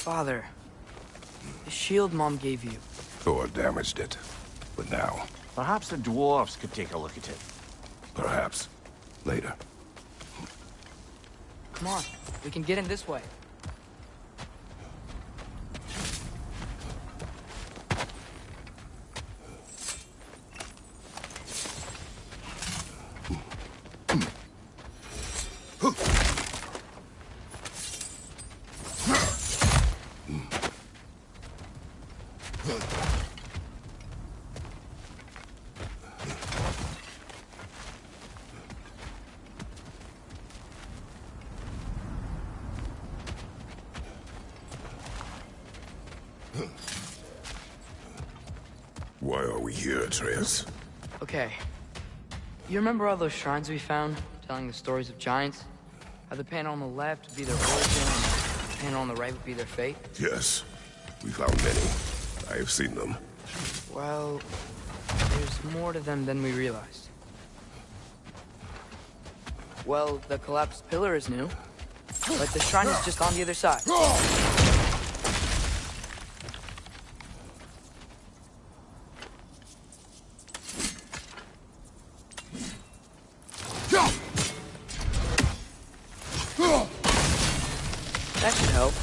Father, the shield Mom gave you. Thor damaged it. But now... Perhaps the dwarves could take a look at it. Perhaps. Later. Come on, we can get in this way. Why are we here, Atreus? Okay. You remember all those shrines we found, telling the stories of giants? How the panel on the left would be their origin, and the panel on the right would be their fate? Yes. We found many. I have seen them. Well, there's more to them than we realized. Well, the collapsed pillar is new, but the shrine is just on the other side. That should help.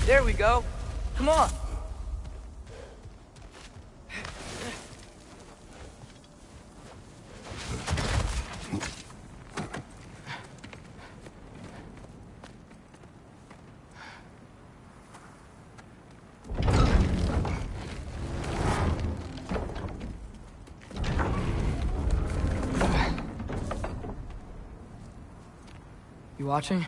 There we go. Come on. You watching?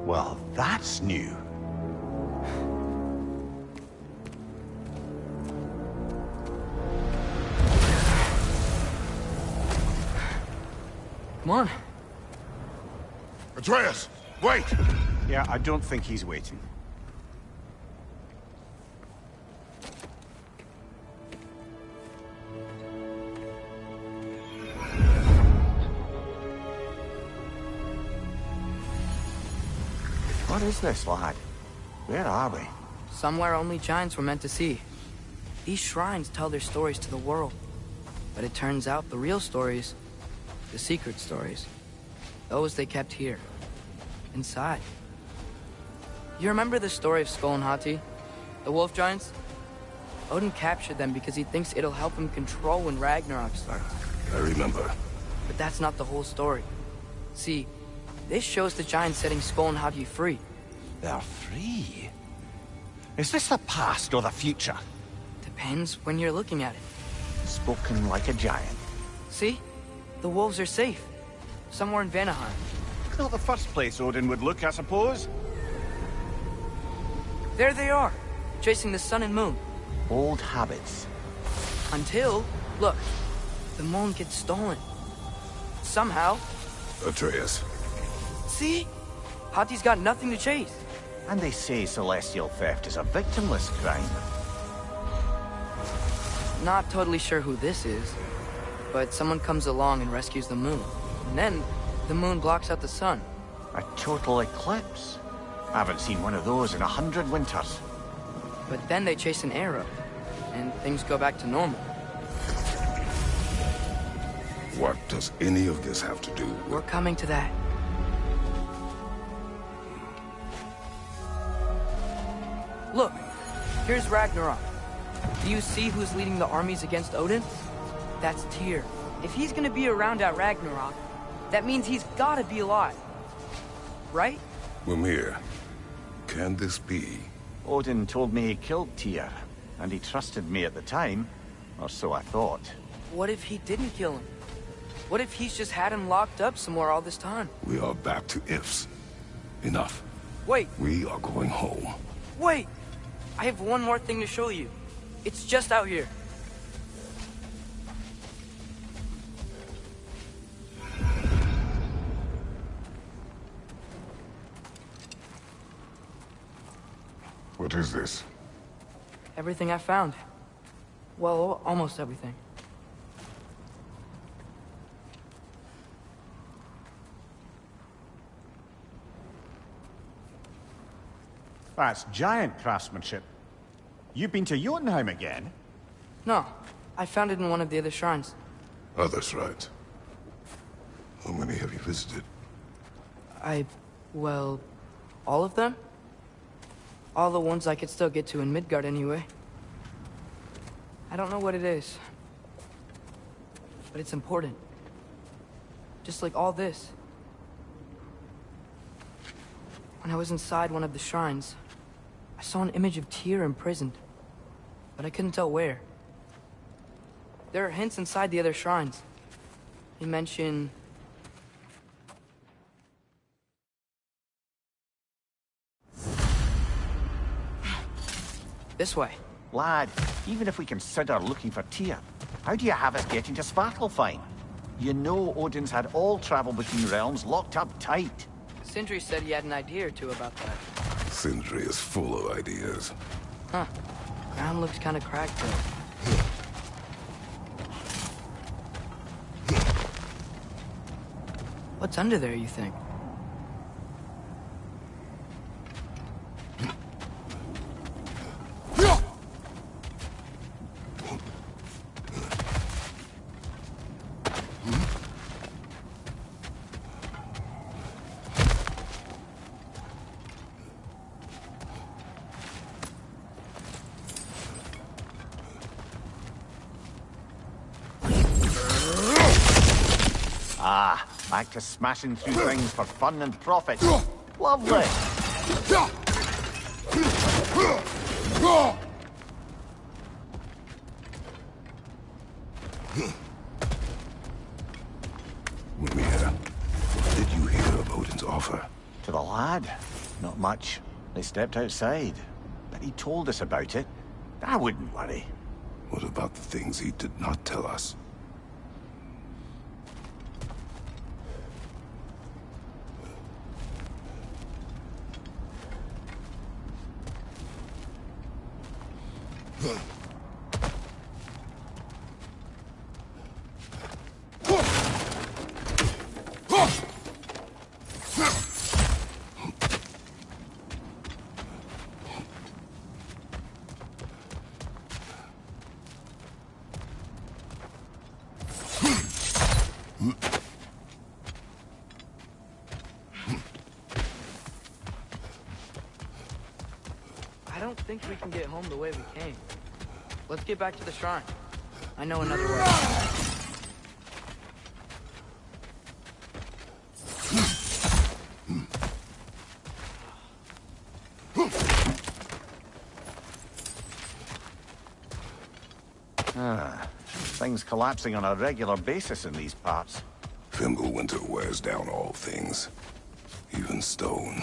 Well, that's new. Come on. Atreus! Wait! Yeah, I don't think he's waiting. What is this, lad? Where are we? Somewhere only giants were meant to see. These shrines tell their stories to the world. But it turns out the real stories, the secret stories, those they kept here, inside. You remember the story of Skull and Hati? The wolf giants? Odin captured them because he thinks it'll help him control when Ragnarok starts. I remember. But that's not the whole story. See, this shows the giants setting Skull and Hati free. They're free? Is this the past or the future? Depends when you're looking at it. Spoken like a giant. See? The wolves are safe. Somewhere in Vanaheim. Not the first place Odin would look, I suppose. There they are, chasing the sun and moon. Old habits. Until, look, the moon gets stolen. Somehow. Atreus. See? Hati's got nothing to chase. And they say celestial theft is a victimless crime. Not totally sure who this is, but someone comes along and rescues the moon. And then, the moon blocks out the sun. A total eclipse. I haven't seen one of those in 100 winters. But then they chase an arrow, and things go back to normal. What does any of this have to do with... We're coming to that. Look, here's Ragnarok. Do you see who's leading the armies against Odin? That's Tyr. If he's gonna be around at Ragnarok, that means he's gotta be alive. Right? Mimir, can this be? Odin told me he killed Tyr, and he trusted me at the time, or so I thought. What if he didn't kill him? What if he's just had him locked up somewhere all this time? We are back to ifs. Enough. Wait, We are going home. wait! I have one more thing to show you. It's just out here. What is this? Everything I found. Well, almost everything. That's giant craftsmanship. You've been to Jotunheim again? No, I found it in one of the other shrines. Other shrines. How many have you visited? Well, all of them? All the ones I could still get to in Midgard anyway. I don't know what it is, but it's important. Just like all this. When I was inside one of the shrines, I saw an image of Tyr imprisoned, but I couldn't tell where. There are hints inside the other shrines. They mention... this way. Lad, even if we consider looking for Tyr, how do you have us getting to Svartalfheim? You know Odin's had all travel between realms locked up tight. Sindri said he had an idea or two about that. Sindri is full of ideas. Huh. Ground looks kind of cracked though. What's under there, you think? Ah, back to smashing through things for fun and profit. Lovely. Mimir, what did you hear of Odin's offer? To the lad? Not much. They stepped outside. But he told us about it. I wouldn't worry. What about the things he did not tell us? I don't think we can get home the way we came. Let's get back to the shrine. I know another way. Things collapsing on a regular basis in these parts. Fimbulwinter wears down all things, even stone.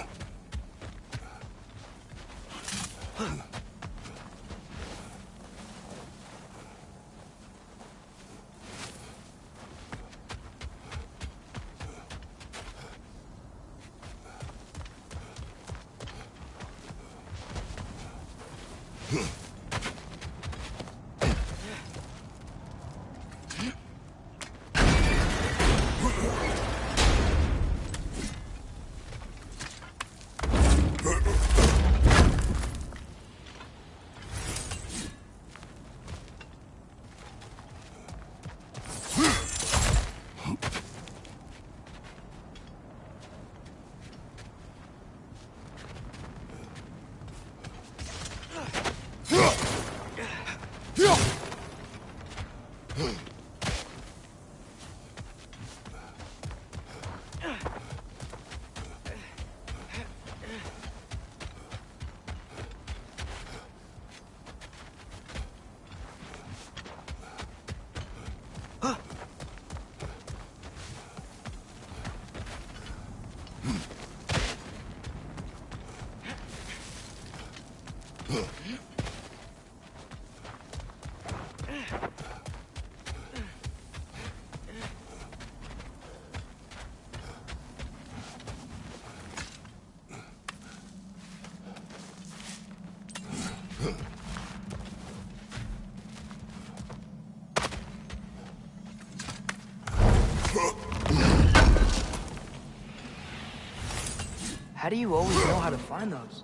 How do you always know how to find those?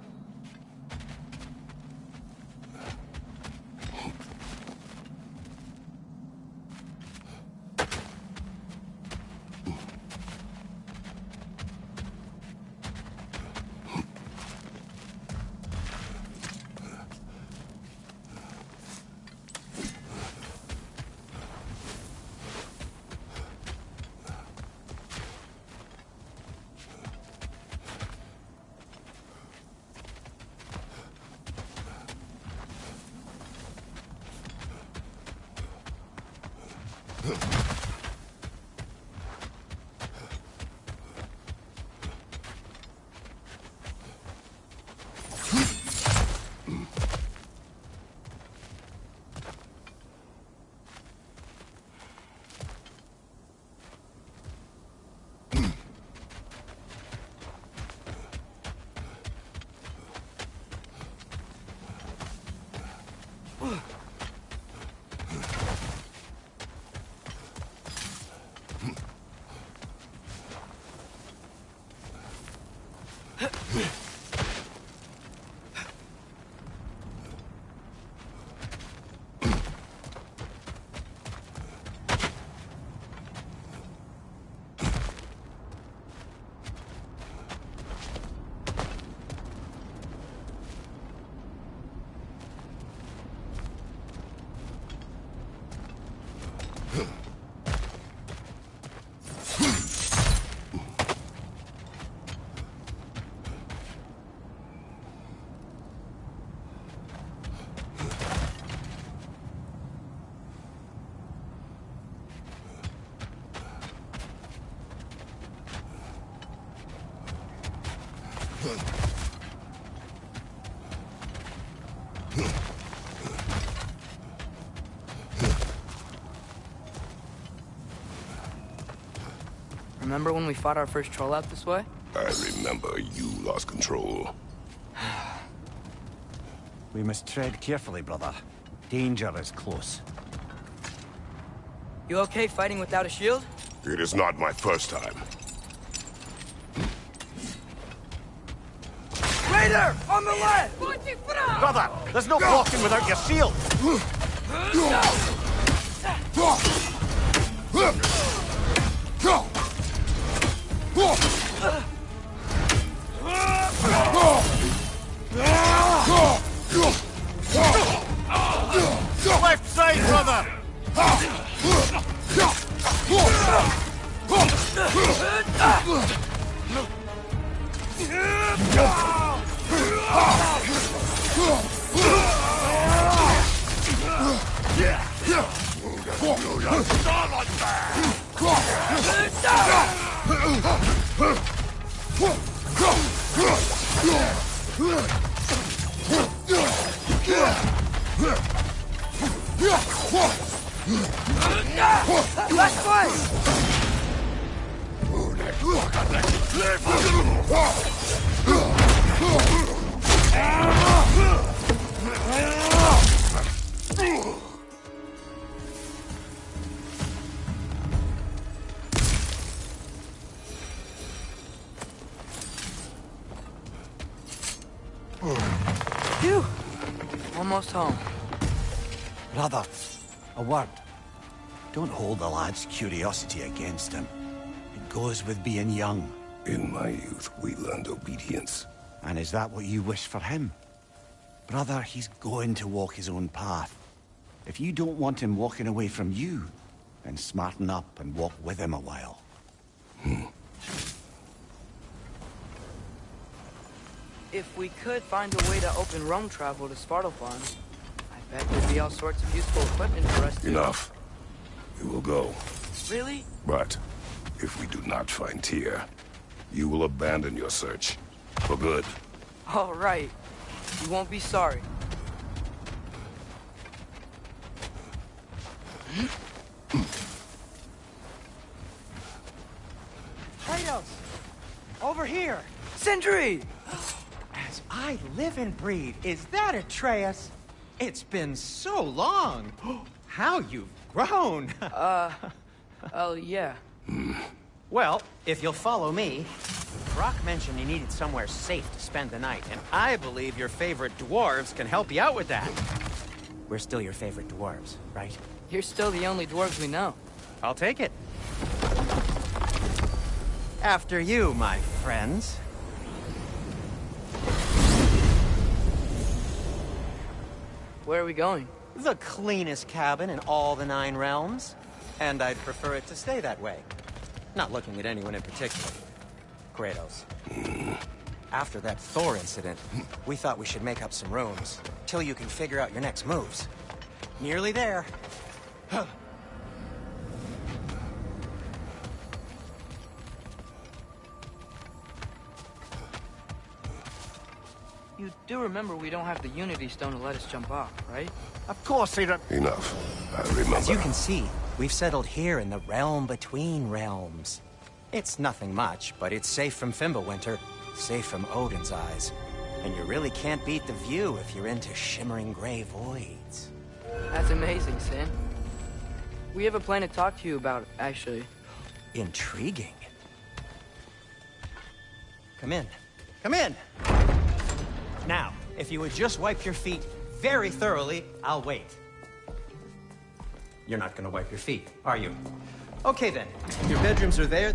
Remember when we fought our first troll out this way? I remember you lost control. We must tread carefully, brother. Danger is close. You okay fighting without a shield? It is not my first time. Raider! On the left! Brother, there's no blocking without your shield! Left side, brother! Last one! Phew! Almost home. Brother, a word. Don't hold the lad's curiosity against him. It goes with being young. In my youth, we learned obedience. And is that what you wish for him? Brother, he's going to walk his own path. If you don't want him walking away from you, then smarten up and walk with him a while. If we could find a way to open roam travel to Svartalfheim, I bet there'd be all sorts of useful equipment for us to... Enough. We will go. Really? But if we do not find Tyr, you will abandon your search. For good. All right. You won't be sorry. Kratos! Over here! Sentry! As I live and breathe, is that Atreus? It's been so long! How you've grown! Oh, yeah. Well, if you'll follow me, Brock mentioned you needed somewhere safe to spend the night, and I believe your favorite dwarves can help you out with that. We're still your favorite dwarves, right? You're still the only dwarves we know. I'll take it. After you, my friends. Where are we going? The cleanest cabin in all the 9 realms. And I'd prefer it to stay that way. Not looking at anyone in particular. Kratos. After that Thor incident, we thought we should make up some rooms, till you can figure out your next moves. Nearly there. You do remember we don't have the Unity Stone to let us jump off, right? Of course, he... Enough. I remember. As you can see, we've settled here in the realm between realms. It's nothing much, but it's safe from Fimbulwinter, safe from Odin's eyes. And you really can't beat the view if you're into shimmering gray voids. That's amazing, Sin. We have a plan to talk to you about, actually. Intriguing. Come in. Come in! Now, if you would just wipe your feet very thoroughly, I'll wait. You're not gonna wipe your feet, are you? Okay then, your bedrooms are there.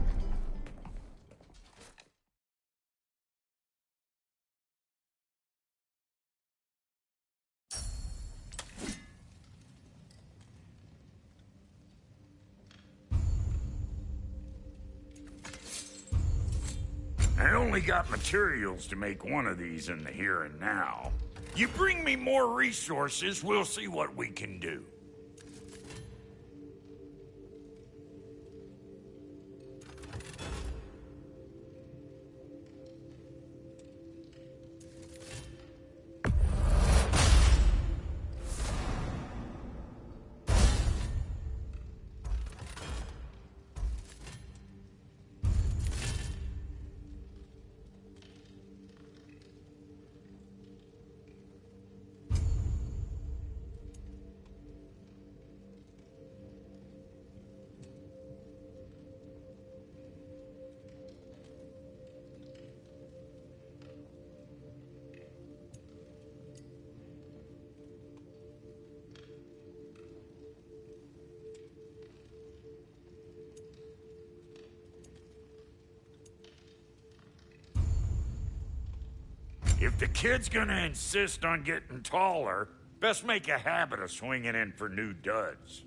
I only got materials to make one of these in the here and now. You bring me more resources, we'll see what we can do. If the kid's gonna insist on getting taller, best make a habit of swinging in for new duds.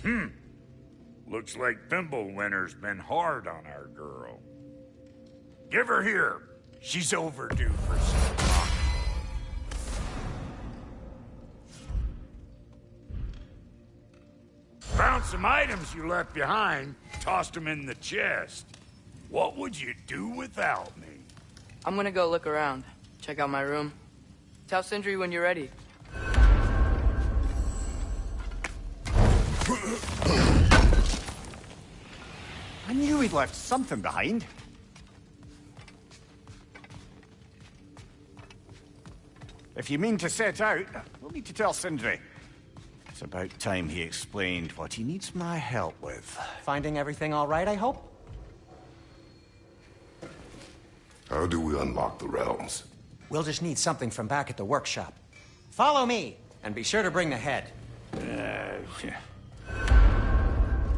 Looks like Thimblewinter's been hard on our girl. Give her here. She's overdue for some talk. Found some items you left behind, tossed them in the chest. What would you do without me? I'm gonna go look around, check out my room. Tell Sindri when you're ready. I knew he'd left something behind. If you mean to set out, we'll need to tell Sindri. It's about time he explained what he needs my help with. Finding everything all right, I hope? How do we unlock the realms? We'll just need something from back at the workshop. Follow me, and be sure to bring the head.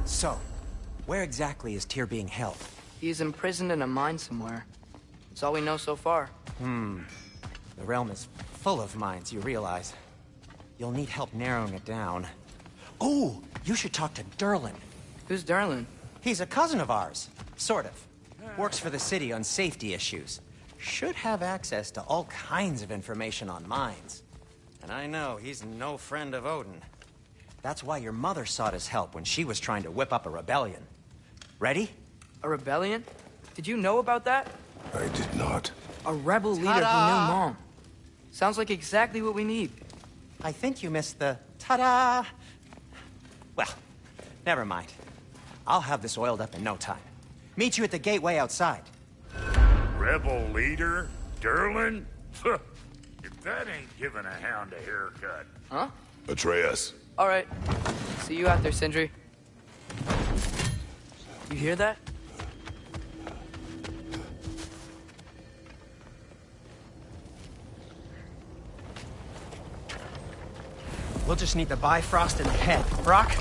So, where exactly is Tyr being held? He's imprisoned in a mine somewhere. That's all we know so far. The realm is full of mines, you realize. You'll need help narrowing it down. Oh, you should talk to Durlin. Who's Darlin? He's a cousin of ours, sort of. Works for the city on safety issues. Should have access to all kinds of information on mines. And I know he's no friend of Odin. That's why your mother sought his help when she was trying to whip up a rebellion. Ready? A rebellion? Did you know about that? I did not. A rebel leader who knew Mom. Sounds like exactly what we need. I think you missed the ta-da. Well, never mind. I'll have this oiled up in no time. Meet you at the gateway outside. Rebel leader? Durlin? If that ain't giving a hound a haircut. Huh? Atreus. All right. See you out there, Sindri. You hear that? We'll just need the Bifrost and the head. Brock,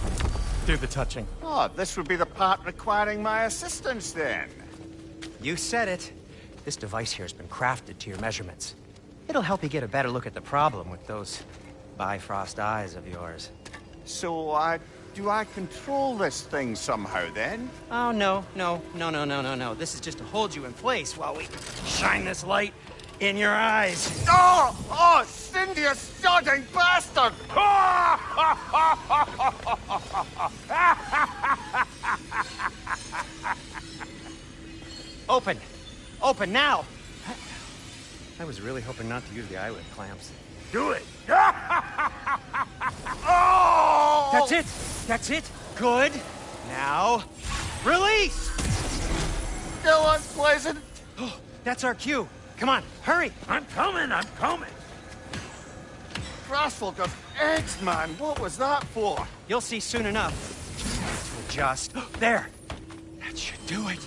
do the touching. Oh, this would be the part requiring my assistance then. You said it. This device here has been crafted to your measurements. It'll help you get a better look at the problem with those Bifrost eyes of yours. So, do I control this thing somehow then? Oh, no. This is just to hold you in place while we shine this light in your eyes. Oh, Cindy, you sodding bastard! Open! Open now! I was really hoping not to use the eyelid clamps. Do it! Oh! That's it! That's it! Good! Now, release! Still unpleasant. That's our cue. Come on, hurry! I'm coming! Grassful got eggs, man. What was that for? You'll see soon enough. Just there. That should do it.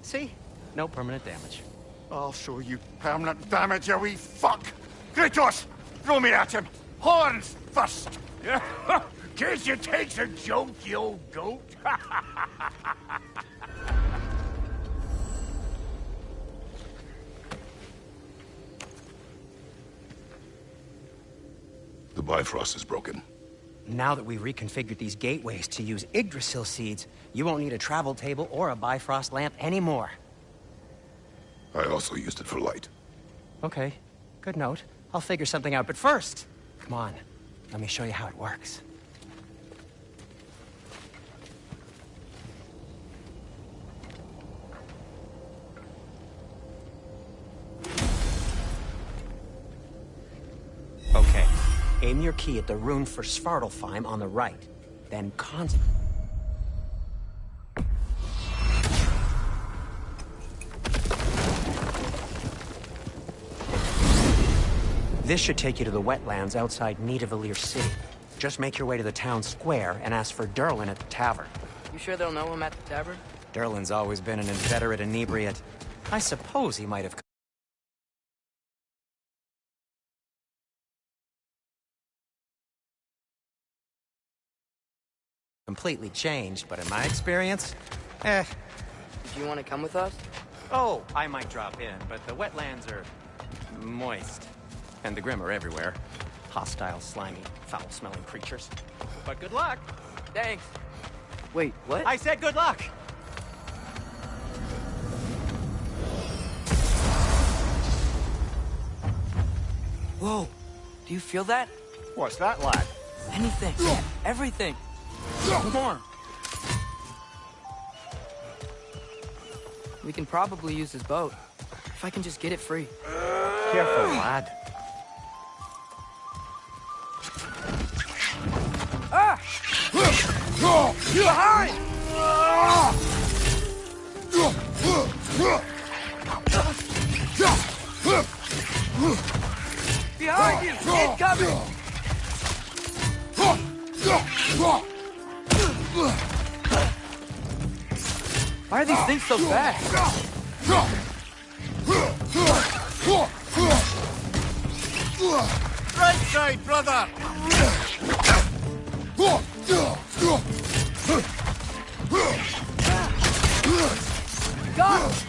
See? No permanent damage. I'll show you permanent damage, you wee fuck! Kratos! Throw me at him! Horns first! Can't you take a joke, you old goat? The Bifrost is broken. Now that we've reconfigured these gateways to use Yggdrasil seeds, you won't need a travel table or a Bifrost lamp anymore. I also used it for light. Okay, good note. I'll figure something out, but first, come on, let me show you how it works. Okay, aim your key at the rune for Svartalfheim on the right, then This should take you to the wetlands outside Nidavellir City. Just make your way to the town square and ask for Durlin at the tavern. You sure they'll know him at the tavern? Durlin's always been an inveterate inebriate. I suppose he might have completely changed, but in my experience, Do you want to come with us? Oh, I might drop in, but the wetlands are moist. And the Grim are everywhere. Hostile, slimy, foul-smelling creatures. But good luck! Thanks. Wait, what? I said good luck! Whoa. Do you feel that? What's that, lad? Anything. Everything. More. We can probably use this boat. If I can just get it free. Careful, lad. Ah! You behind! Behind you! Incoming! Why are these things so fast? Right side, brother! Got him!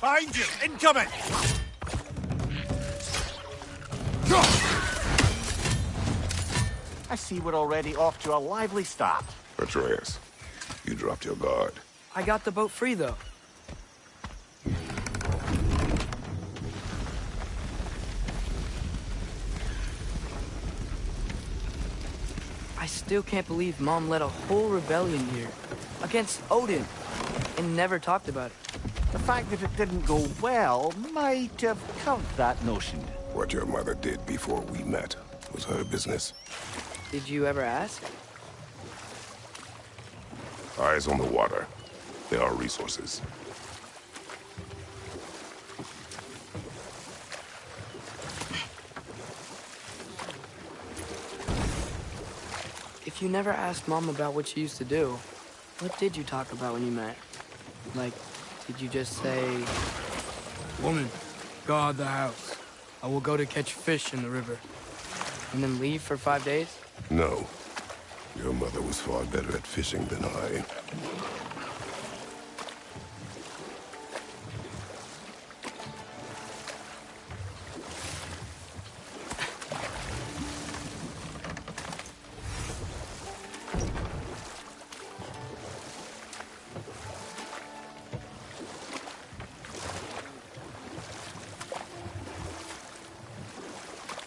Behind you! Incoming! I see we're already off to a lively start. Atreus, you dropped your guard. I got the boat free, though. I still can't believe Mom led a whole rebellion here. Against Odin. And never talked about it. The fact that it didn't go well might have covered that notion. What your mother did before we met was her business. Did you ever ask? Eyes on the water. There are resources. If you never asked Mom about what she used to do, what did you talk about when you met? Like, did you just say... Woman, guard the house. I will go to catch fish in the river. And then leave for 5 days? No. Your mother was far better at fishing than I.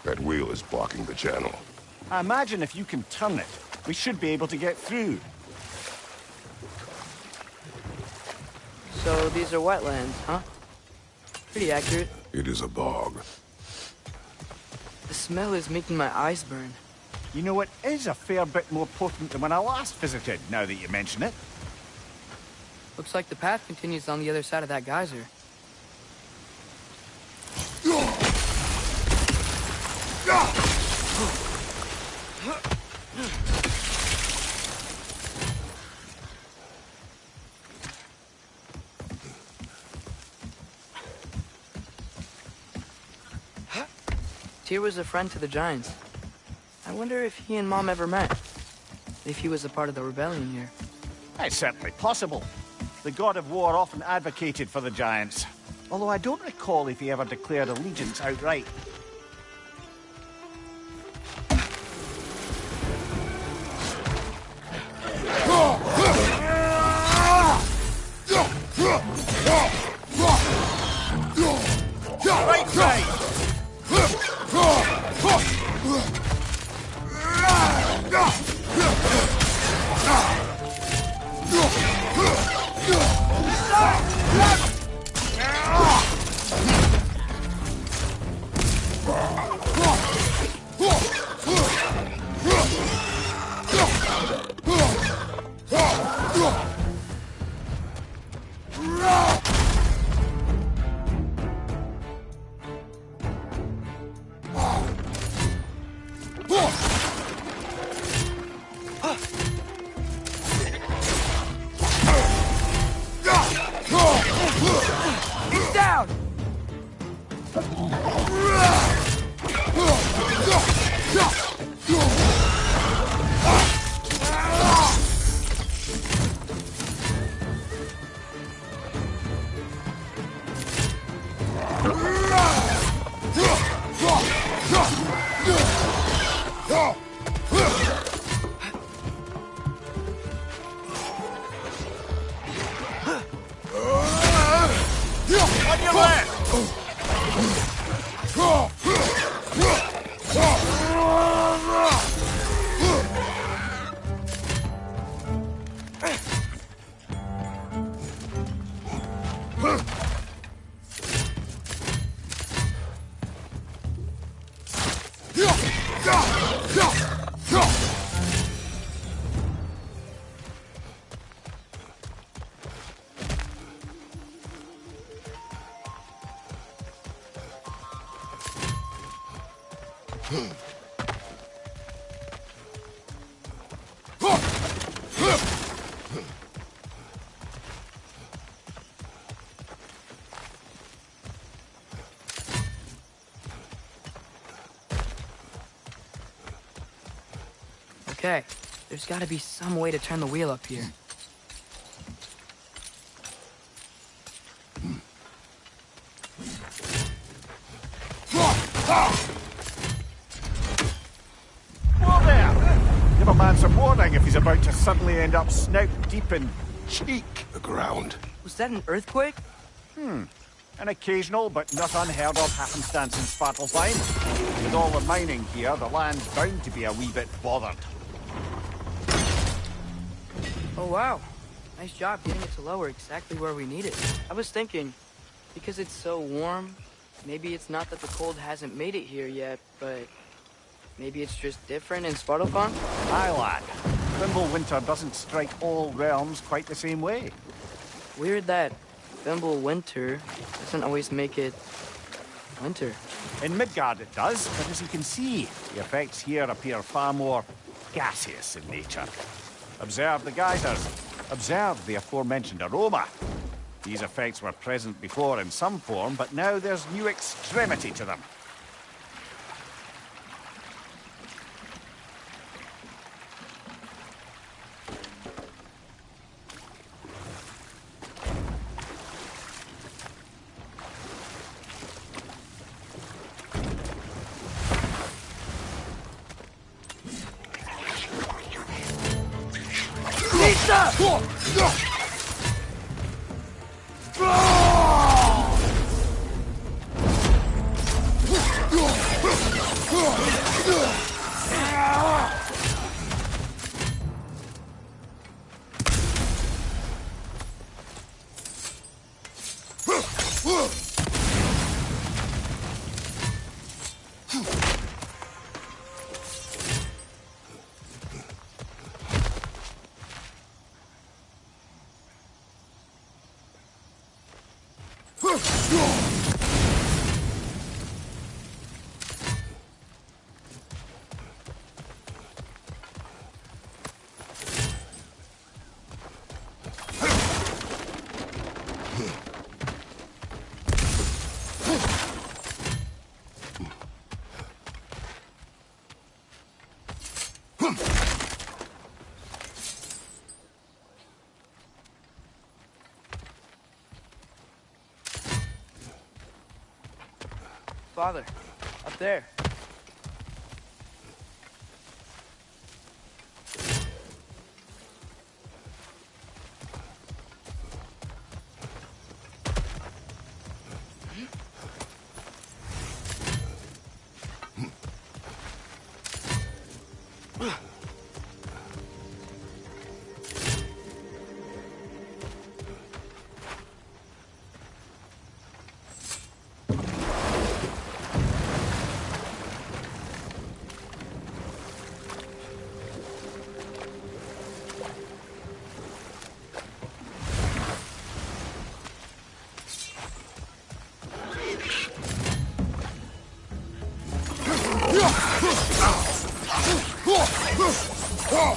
That wheel is blocking the channel. I imagine if you can turn it, we should be able to get through. So these are wetlands, huh? Pretty accurate. It is a bog. The smell is making my eyes burn. You know, it is a fair bit more potent than when I last visited, now that you mention it. Looks like the path continues on the other side of that geyser. Tyr was a friend to the Giants. I wonder if he and Mom ever met. If he was a part of the rebellion here. It's certainly possible. The god of war often advocated for the Giants. Although I don't recall if he ever declared allegiance outright. Right side! He's down! your left! Okay, there's gotta be some way to turn the wheel up here. Whoa there! Give a man some warning if he's about to suddenly end up snout deep in cheek. The ground. Was that an earthquake? An occasional but not unheard of happenstance in Svartalfheim. With all the mining here, the land's bound to be a wee bit bothered. Oh wow, nice job getting it to lower exactly where we need it. I was thinking, because it's so warm, maybe it's not that the cold hasn't made it here yet, but maybe it's just different in Svartalfheim? Aye, lad. Winter doesn't strike all realms quite the same way. Weird that Winter doesn't always make it winter. In Midgard it does, but as you can see, the effects here appear far more gaseous in nature. Observe the geysers. Observe the aforementioned aroma. These effects were present before in some form, but now there's new extremity to them. Father, up there.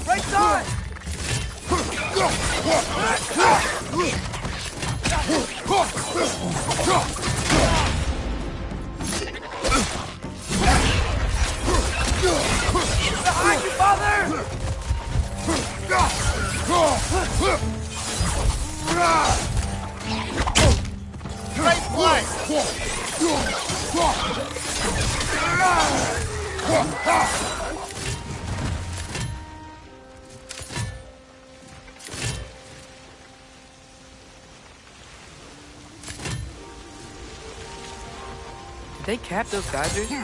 Right side! Behind you, father! Right flank! Did they cap those geysers? I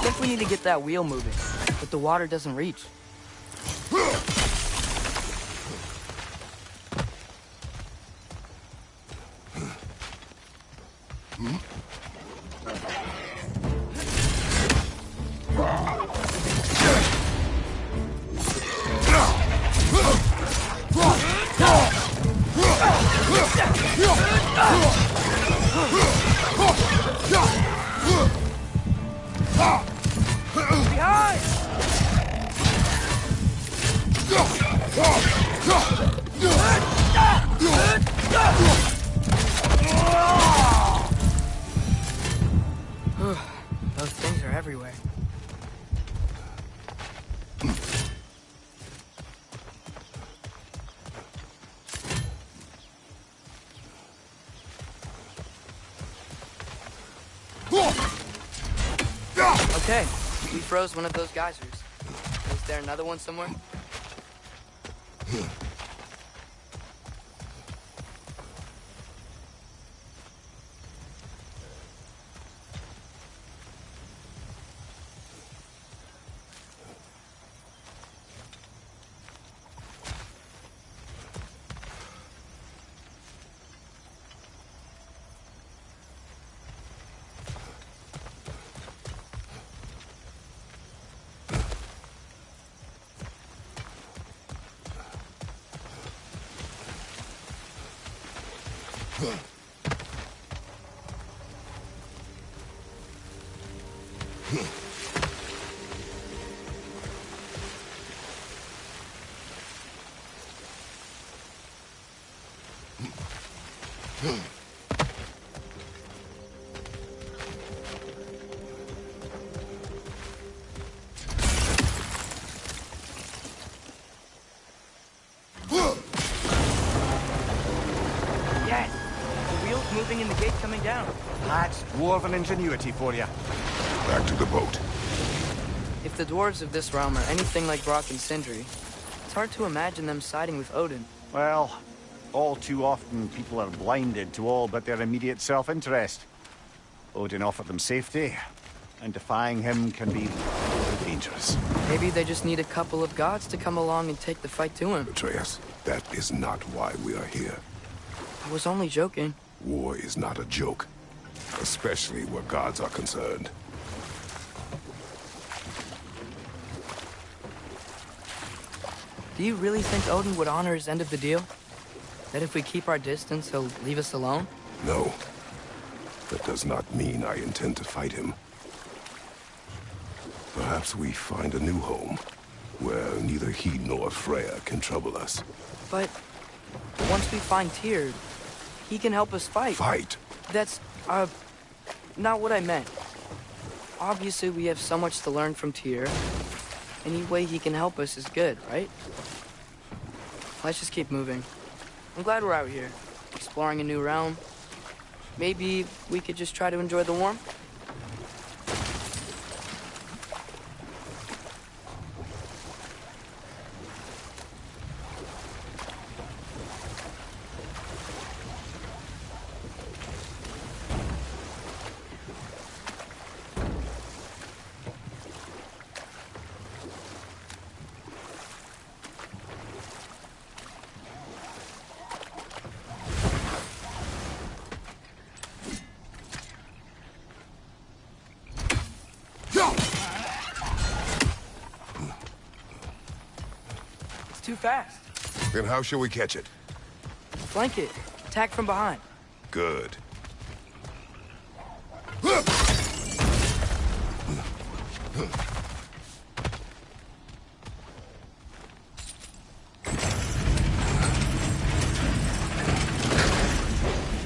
think we need to get that wheel moving, but the water doesn't reach. Those things are everywhere. Okay, we froze one of those geysers. Is there another one somewhere? Yes! The wheel's moving and the gate's coming down. That's dwarven ingenuity for you. Back to the boat. If the dwarves of this realm are anything like Brock and Sindri, it's hard to imagine them siding with Odin. Well, all too often people are blinded to all but their immediate self-interest. Odin offered them safety, and defying him can be dangerous. Maybe they just need a couple of gods to come along and take the fight to him. Atreus, that is not why we are here. I was only joking. War is not a joke, especially where gods are concerned. Do you really think Odin would honor his end of the deal? That if we keep our distance, he'll leave us alone? No. That does not mean I intend to fight him. Perhaps we find a new home, where neither he nor Freya can trouble us. But once we find Tyr, he can help us fight. Fight? That's, not what I meant. Obviously, we have so much to learn from Tyr. Any way he can help us is good, right? Let's just keep moving. I'm glad we're out here, exploring a new realm. Maybe we could just try to enjoy the warmth? Too fast. Then how shall we catch it? Flank it. Attack from behind. Good.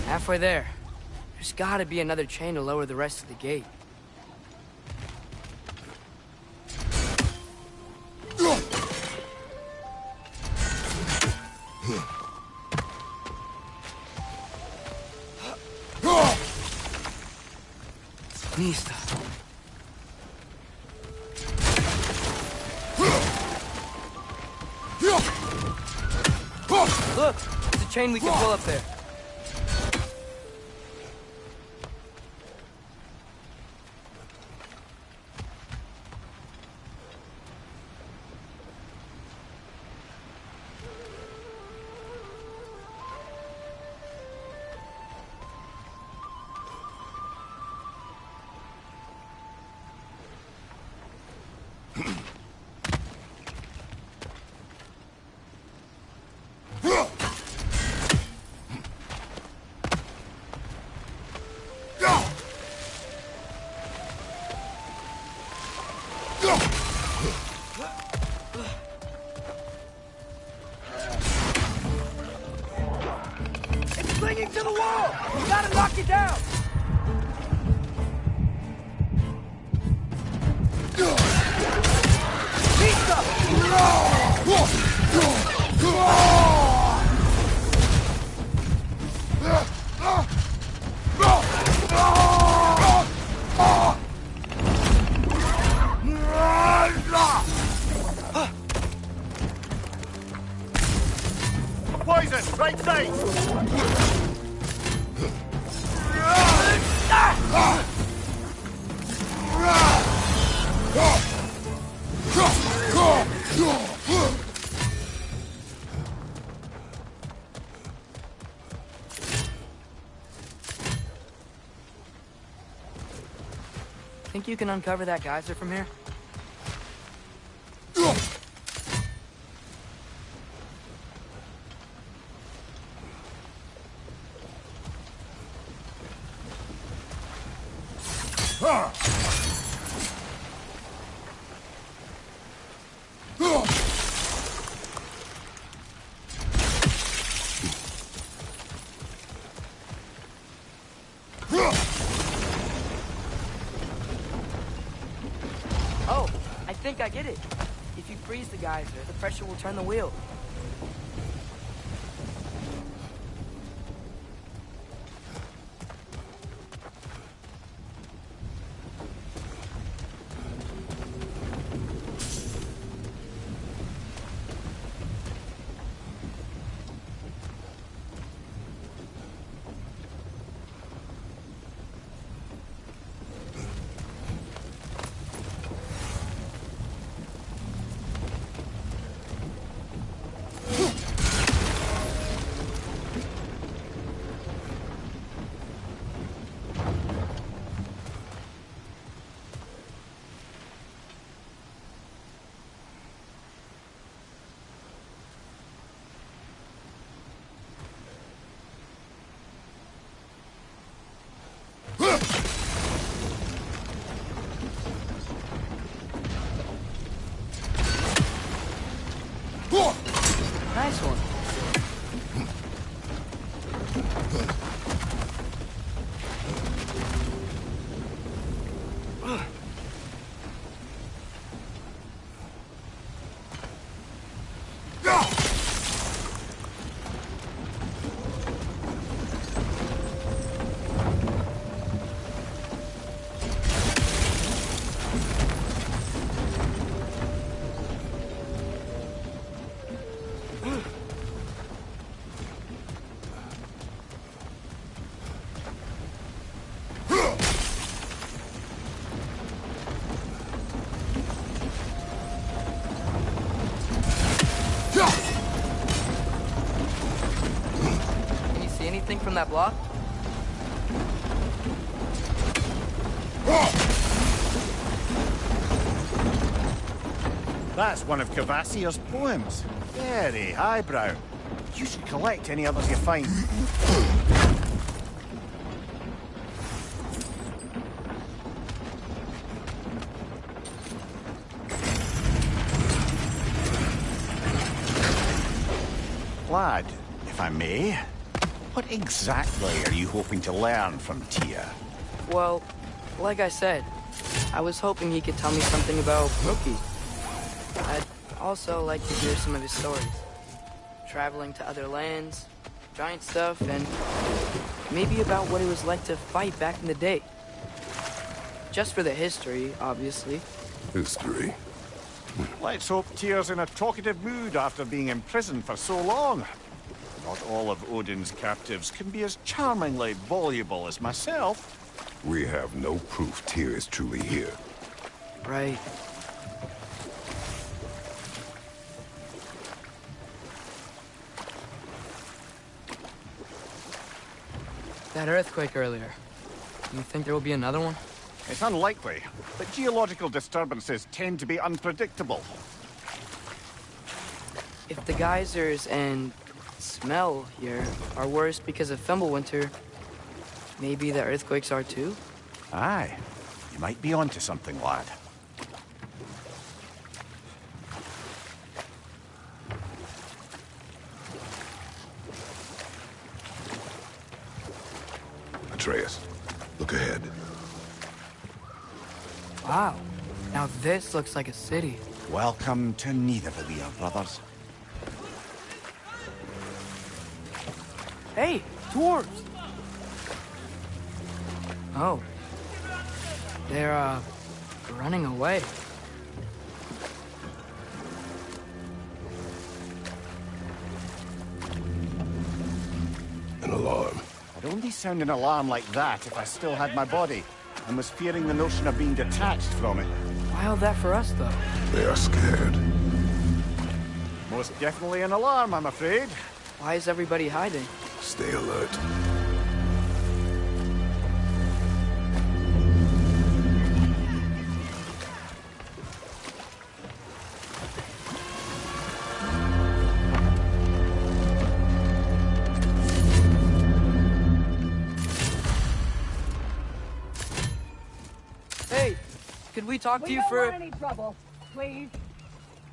Halfway there. There's gotta be another chain to lower the rest of the gate. Nista. Look! There's a chain we can pull up there. It's clinging to the wall! You gotta knock it down! Poison, right side! Think you can uncover that geyser from here? Oh, I think I get it. If you freeze the geyser, the pressure will turn the wheel. Nice one. Can you see anything from that block? That's one of Cavassier's poems. Very highbrow. You should collect any others you find. Lad, if I may, what exactly are you hoping to learn from Tia? Well, like I said, I was hoping he could tell me something about Rookie. I'd also like to hear some of his stories. Traveling to other lands, giant stuff, and maybe about what it was like to fight back in the day. Just for the history, obviously. History. Let's hope Tyr's in a talkative mood after being imprisoned for so long. Not all of Odin's captives can be as charmingly voluble as myself. We have no proof Tyr is truly here. Right. That earthquake earlier. You think there will be another one? It's unlikely, but geological disturbances tend to be unpredictable. If the geysers and smell here are worse because of Fimbulwinter, maybe the earthquakes are too? Aye, you might be onto something, lad. Atreus, look ahead. Wow. Now this looks like a city. Welcome to Nidavellir, brothers. Hey, dwarves! Oh. They're, running away. An alarm. I'd only sound an alarm like that if I still had my body, and was fearing the notion of being detached from it. Why all that for us, though? They are scared. Most definitely an alarm, I'm afraid. Why is everybody hiding? Stay alert. Hey, could we talk to you for... We don't want any trouble, please.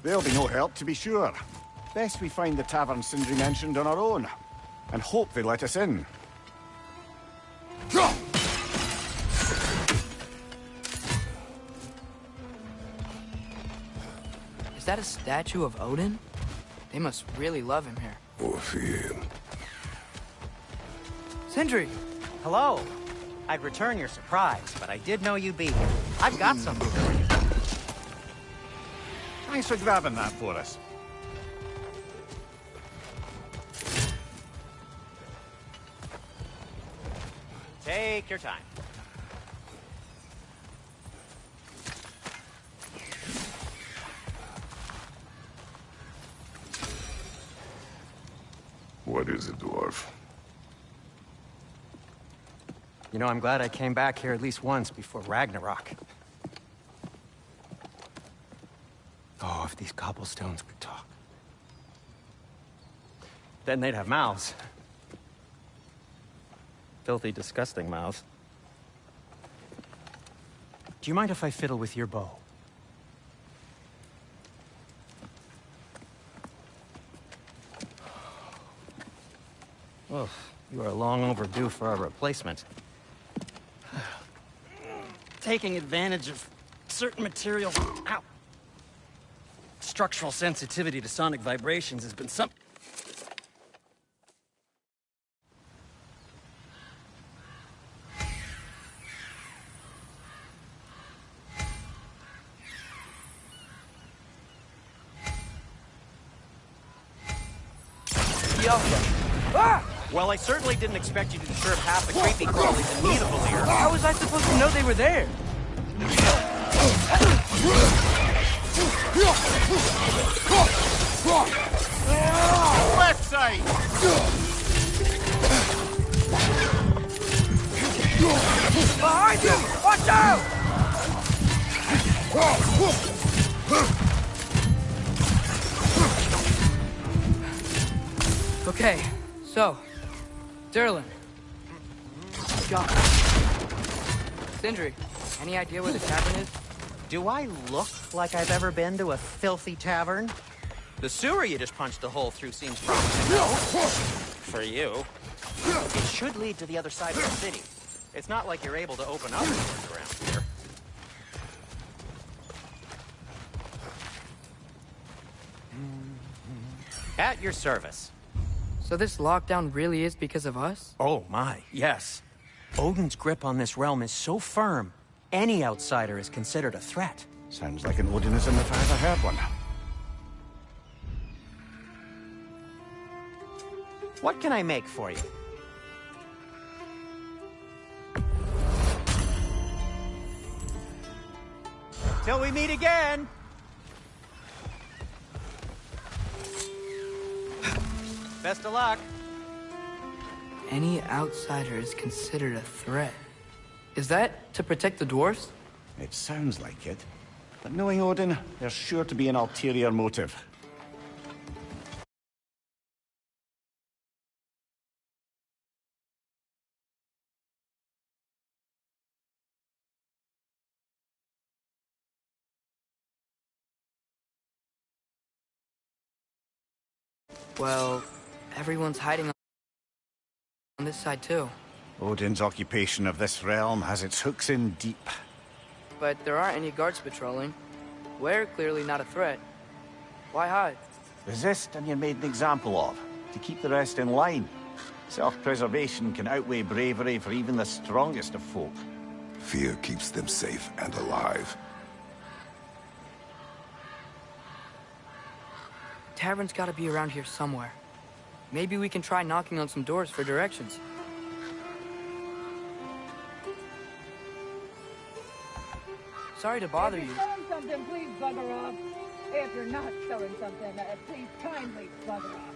There'll be no help, to be sure. Best we find the tavern Sindri mentioned on our own, and hope they let us in. Is that a statue of Odin? They must really love him here. Or fear him. Sindri! Hello. I'd return your surprise, but I did know you'd be here. I've got something for you. Thanks for grabbing that for us. Take your time. What is it, dwarf? You know, I'm glad I came back here at least once before Ragnarok. Oh, if these cobblestones could talk. Then they'd have mouths. Filthy, disgusting mouths. Do you mind if I fiddle with your bow? Oh, you are long overdue for a replacement. Taking advantage of certain materials. Ow! Structural sensitivity to sonic vibrations has been some... Ah! Well, I certainly didn't expect you to disturb half the creepy crawlies in Nidavellir. How was I supposed to know they were there? Left side! Behind you! Watch out! Okay, so, Durlin. Got it. Sindri, any idea where the tavern is? Do I look like I've ever been to a filthy tavern? The sewer you just punched a hole through seems promising. No. For you. It should lead to the other side of the city. It's not like you're able to open up doors around here. At your service. So this lockdown really is because of us? Oh my, yes. Odin's grip on this realm is so firm, any outsider is considered a threat. Sounds like an Odinism if I ever heard one. What can I make for you? Till we meet again! Best of luck. Any outsider is considered a threat. Is that to protect the dwarves? It sounds like it. But knowing Odin, there's sure to be an ulterior motive. Well, everyone's hiding on this side too. Odin's occupation of this realm has its hooks in deep. But there aren't any guards patrolling. We're clearly not a threat. Why hide? Resist and you're made an example of, to keep the rest in line. Self-preservation can outweigh bravery for even the strongest of folk. Fear keeps them safe and alive. Tavern's gotta be around here somewhere. Maybe we can try knocking on some doors for directions. Sorry to bother you. If you're selling something, please bugger off. If you're not selling something, please kindly bugger off.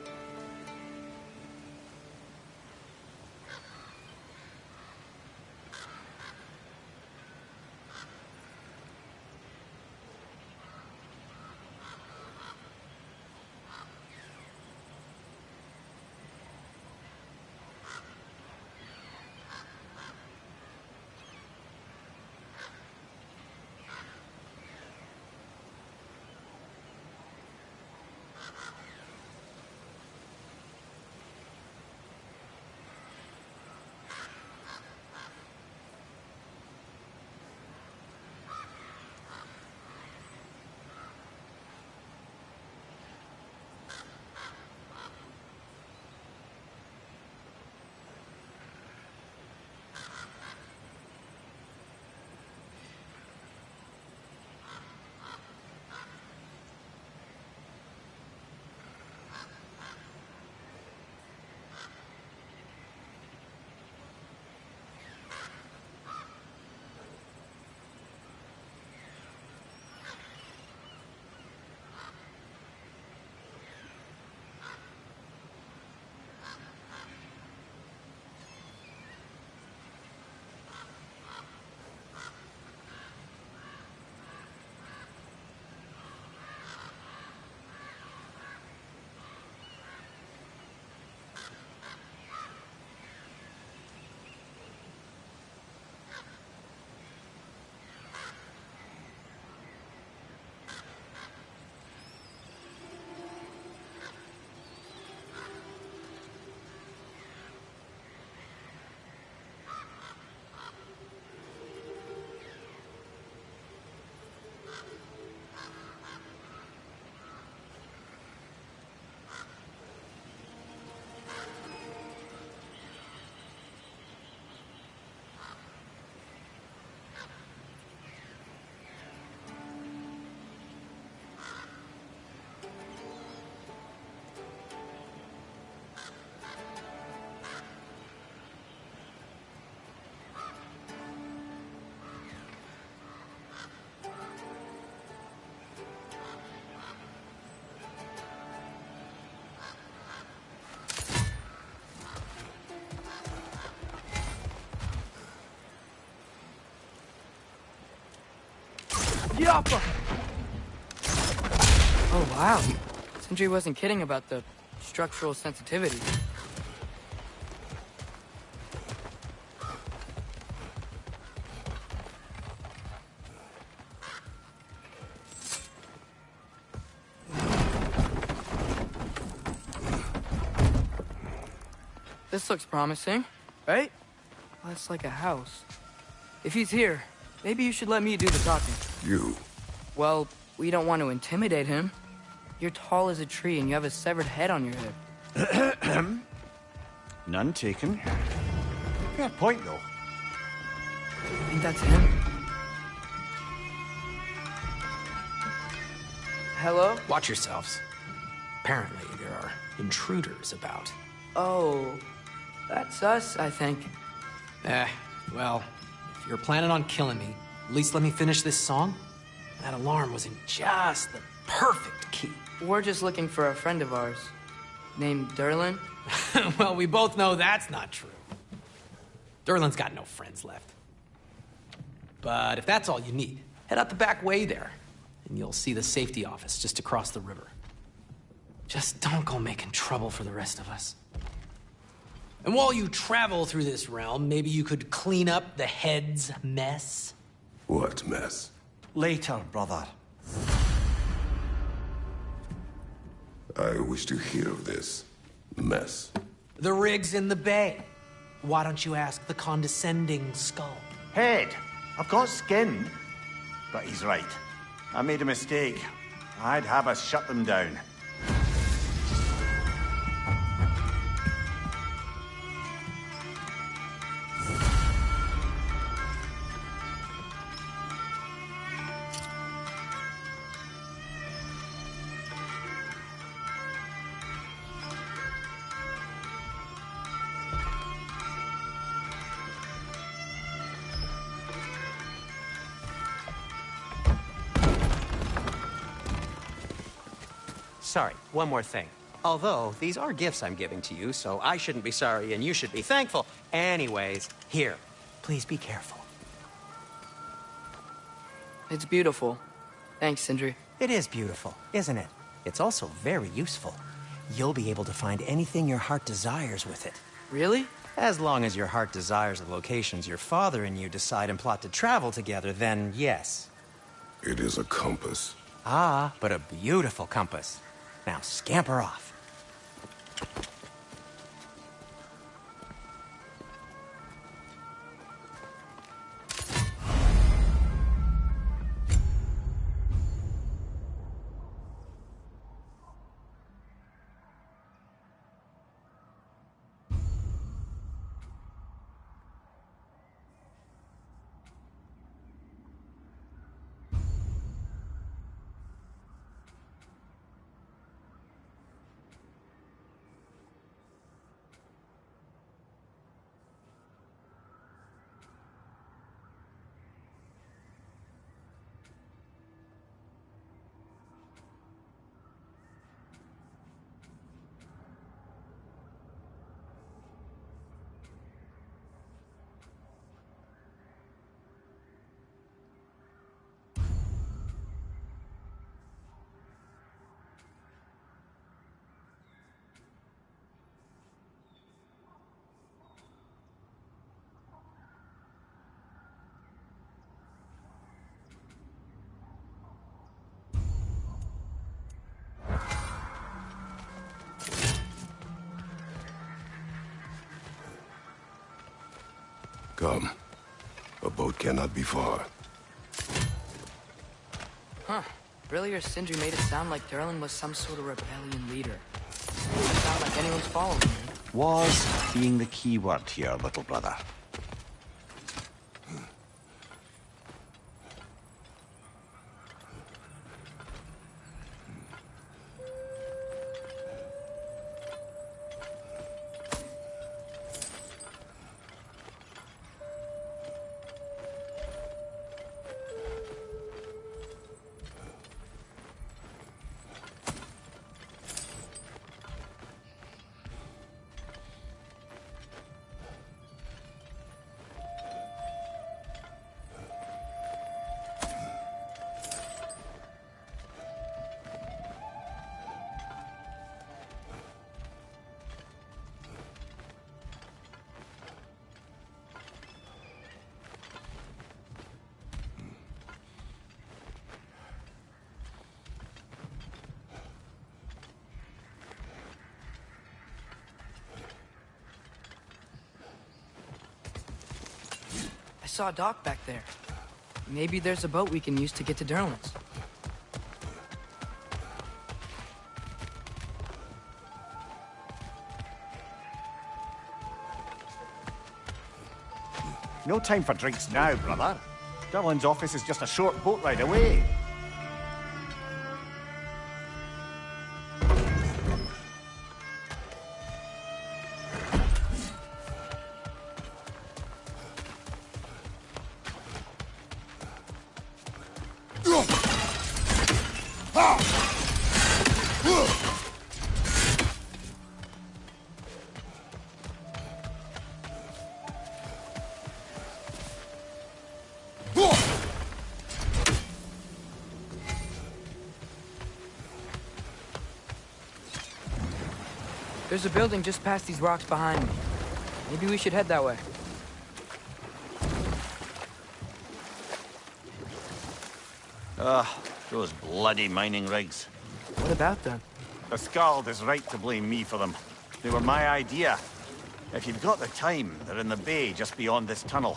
Yappa! Oh, wow. Sindri wasn't kidding about the structural sensitivity. This looks promising, right? Well, it's like a house. If he's here, maybe you should let me do the talking. You? Well, we don't want to intimidate him. You're tall as a tree and you have a severed head on your head. None taken. Fair point, though. I think that's him. Hello? Watch yourselves. Apparently, there are intruders about. Oh, that's us, I think. Well, if you're planning on killing me, at least let me finish this song. That alarm was in just the perfect key. We're just looking for a friend of ours, named Durlin. Well, we both know that's not true. Durlin's got no friends left. But if that's all you need, head out the back way there, and you'll see the safety office just across the river. Just don't go making trouble for the rest of us. And while you travel through this realm, maybe you could clean up the head's mess? What mess? Later, brother. I wish to hear of this mess. The rig's in the bay. Why don't you ask the condescending skull? Head! I've got skin. But he's right. I made a mistake. I'd have us shut them down. Sorry, one more thing. Although, these are gifts I'm giving to you, so I shouldn't be sorry and you should be thankful. Anyways, here, please be careful. It's beautiful. Thanks, Sindri. It is beautiful, isn't it? It's also very useful. You'll be able to find anything your heart desires with it. Really? As long as your heart desires the locations your father and you decide and plot to travel together, then yes. It is a compass. Ah, but a beautiful compass. Now scamper off. Come. A boat cannot be far. Huh. Earlier, Sindri made it sound like Durlin was some sort of rebellion leader. It doesn't sound like anyone's following him. Was being the key word here, little brother. I saw a dock back there. Maybe there's a boat we can use to get to Durlin's. No time for drinks now, brother. Durlin's office is just a short boat ride away. There's a building just past these rocks behind me. Maybe we should head that way. Those bloody mining rigs. What about them? The Skald is right to blame me for them. They were my idea. If you've got the time, they're in the bay just beyond this tunnel.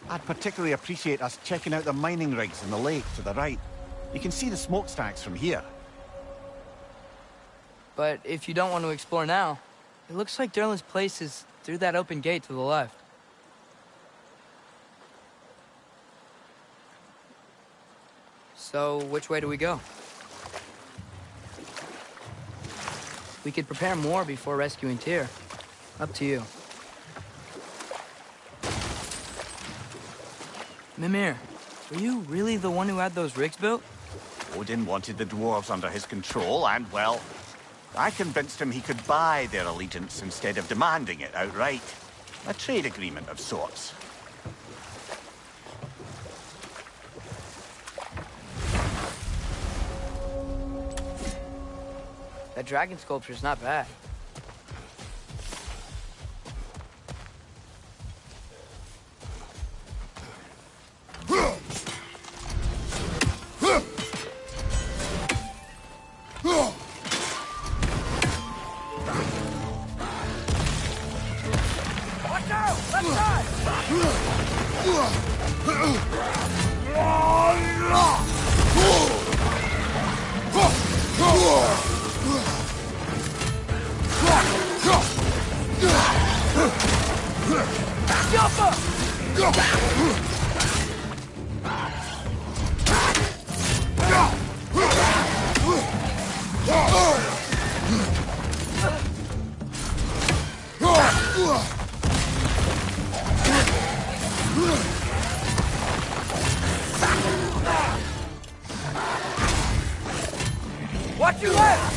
I'd particularly appreciate us checking out the mining rigs in the lake to the right. You can see the smokestacks from here. But if you don't want to explore now, it looks like Derlin's place is through that open gate to the left. So, which way do we go? We could prepare more before rescuing Tyr. Up to you. Mimir, were you really the one who had those rigs built? Odin wanted the dwarves under his control, and, well, I convinced him he could buy their allegiance instead of demanding it outright. A trade agreement of sorts. That dragon sculpture's not bad. Watch your left!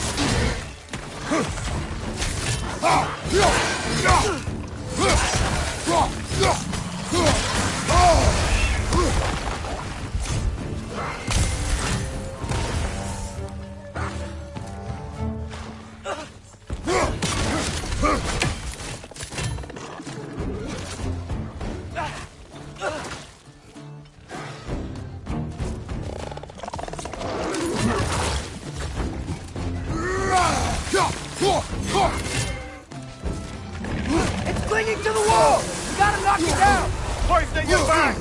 It's clinging to the wall! You gotta knock it down! Hoist at your back!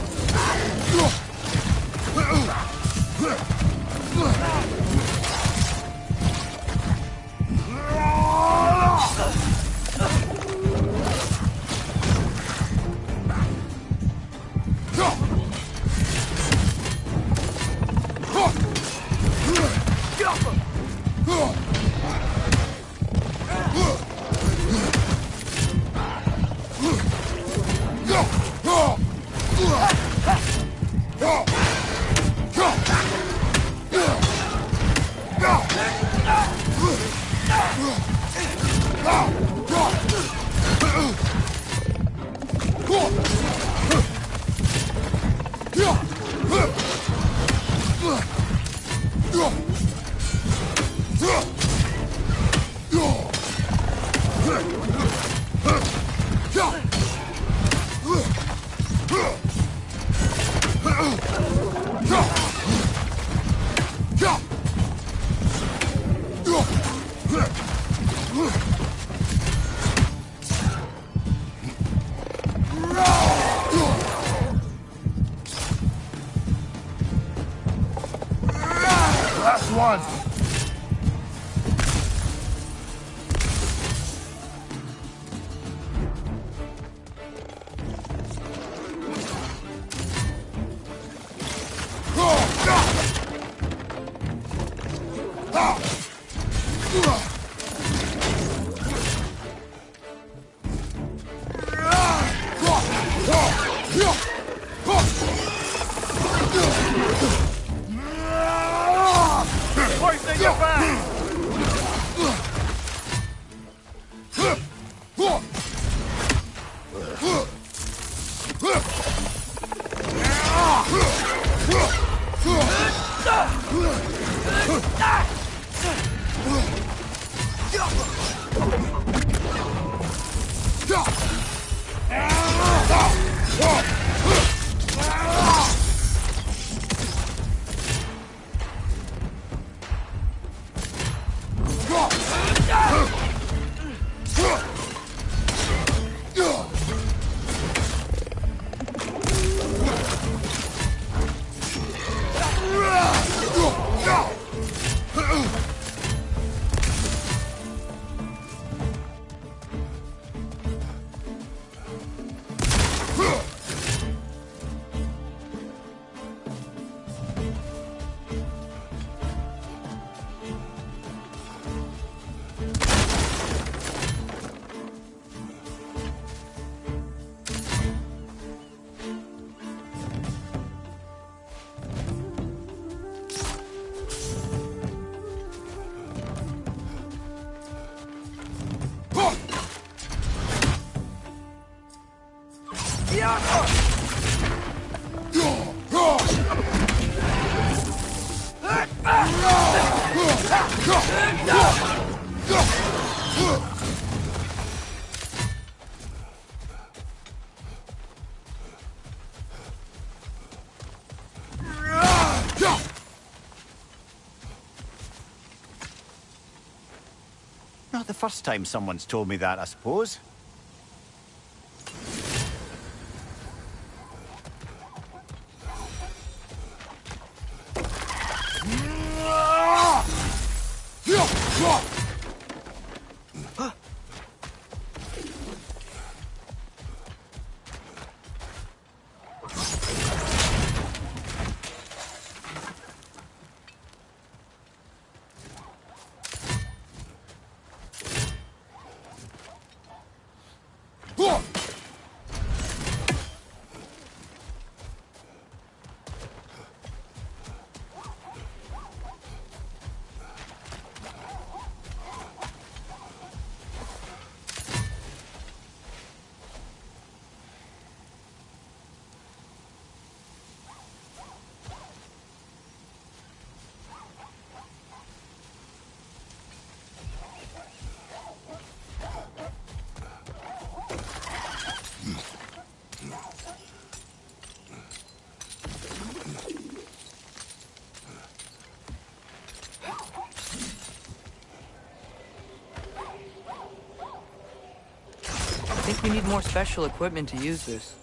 Last one! Hoist at your back! Not the first time someone's told me that, I suppose. I think we need more special equipment to use this.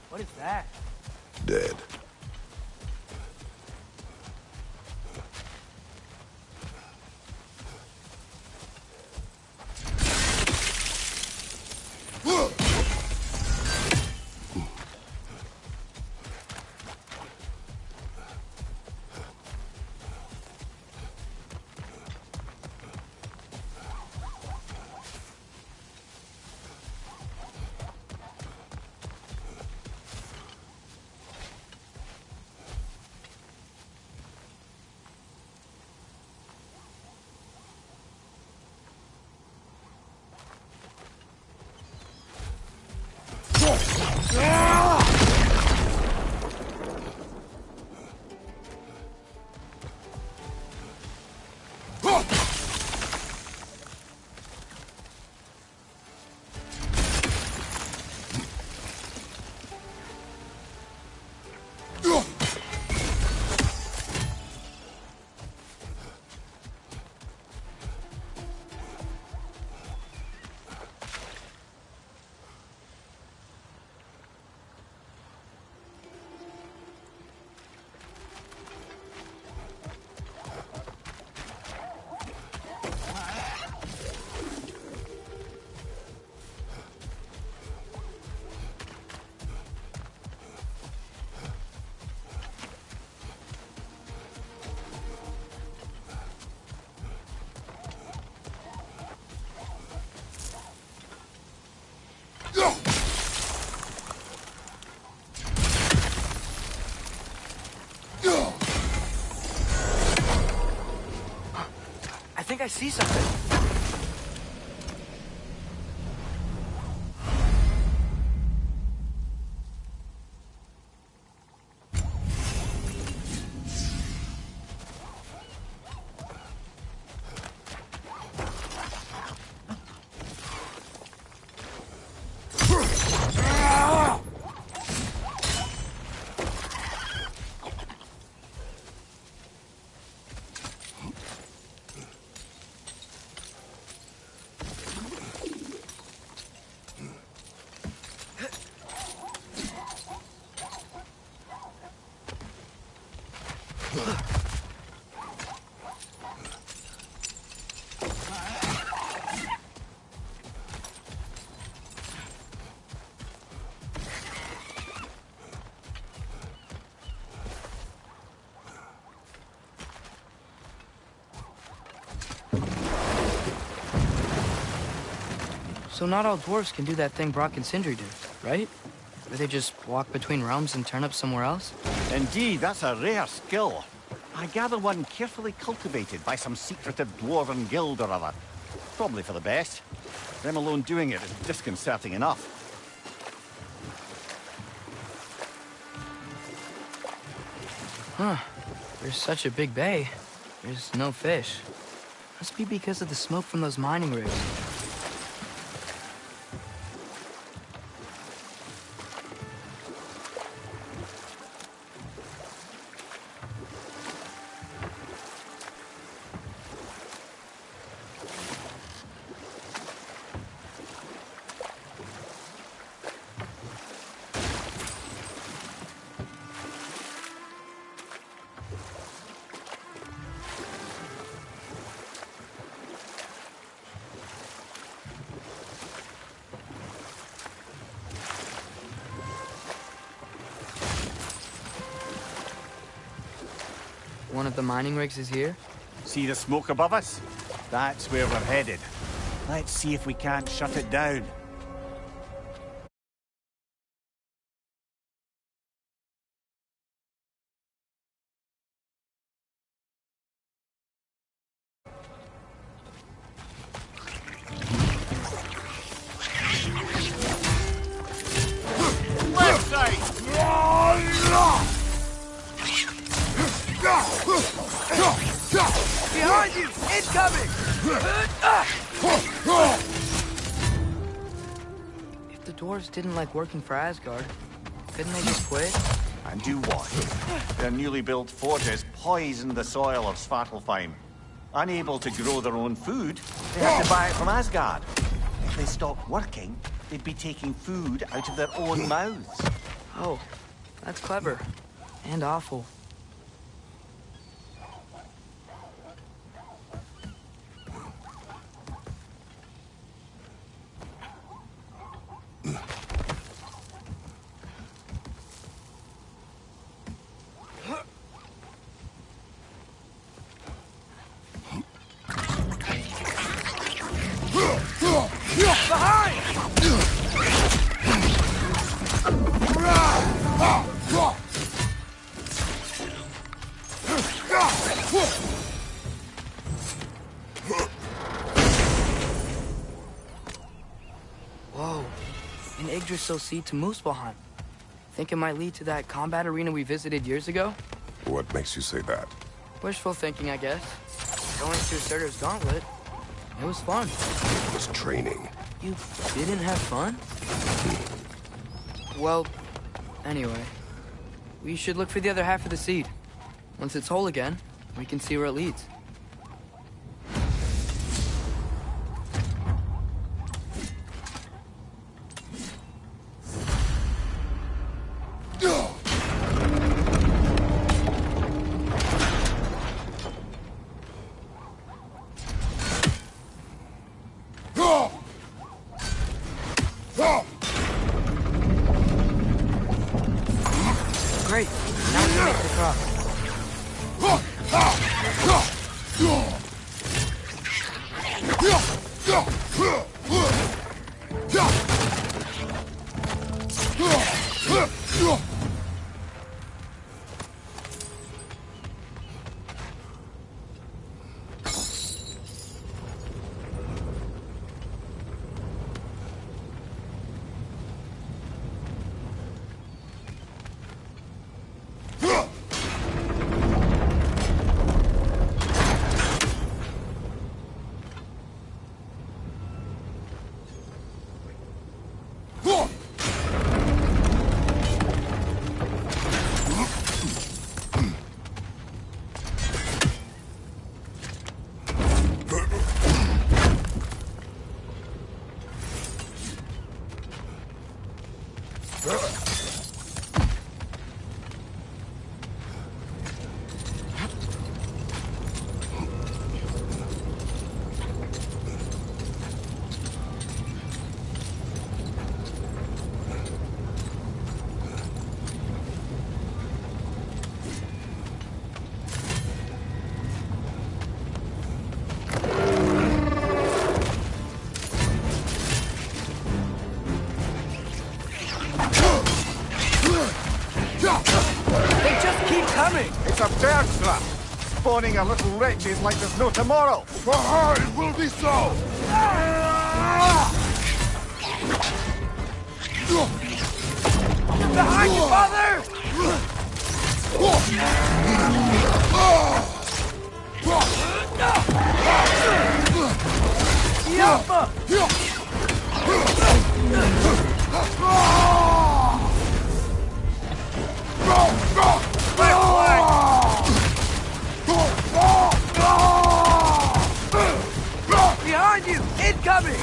What is that? Dead. think I see something. So not all dwarves can do that thing Brock and Sindri do, right? Where they just walk between realms and turn up somewhere else? Indeed, that's a rare skill. I gather one carefully cultivated by some secretive dwarven guild or other. Probably for the best. Them alone doing it is disconcerting enough. Huh. There's such a big bay. There's no fish. Must be because of the smoke from those mining rigs. One of the mining rigs is here? See the smoke above us? That's where we're headed. Let's see if we can't shut it down. Left side! Behind you! Incoming! If the dwarves didn't like working for Asgard, couldn't they just quit? And do what? Their newly built forges poisoned the soil of Svartalfheim. Unable to grow their own food, they had to buy it from Asgard. If they stopped working, they'd be taking food out of their own mouths. Oh, that's clever. And awful. Whoa, an Yggdrasil seed to Muspelheim. Think it might lead to that combat arena we visited years ago? What makes you say that? Wishful thinking, I guess. Going through Surtur's gauntlet. It was fun. It was training. You didn't have fun? Well, anyway. We should look for the other half of the seed. Once it's whole again, we can see where it leads. Great. Now we can make the cross. coming! It's a bird trap! Spawning a little wretches like there's no tomorrow! For her, it will be so! Behind you, father! Yappa! Behind you! Incoming!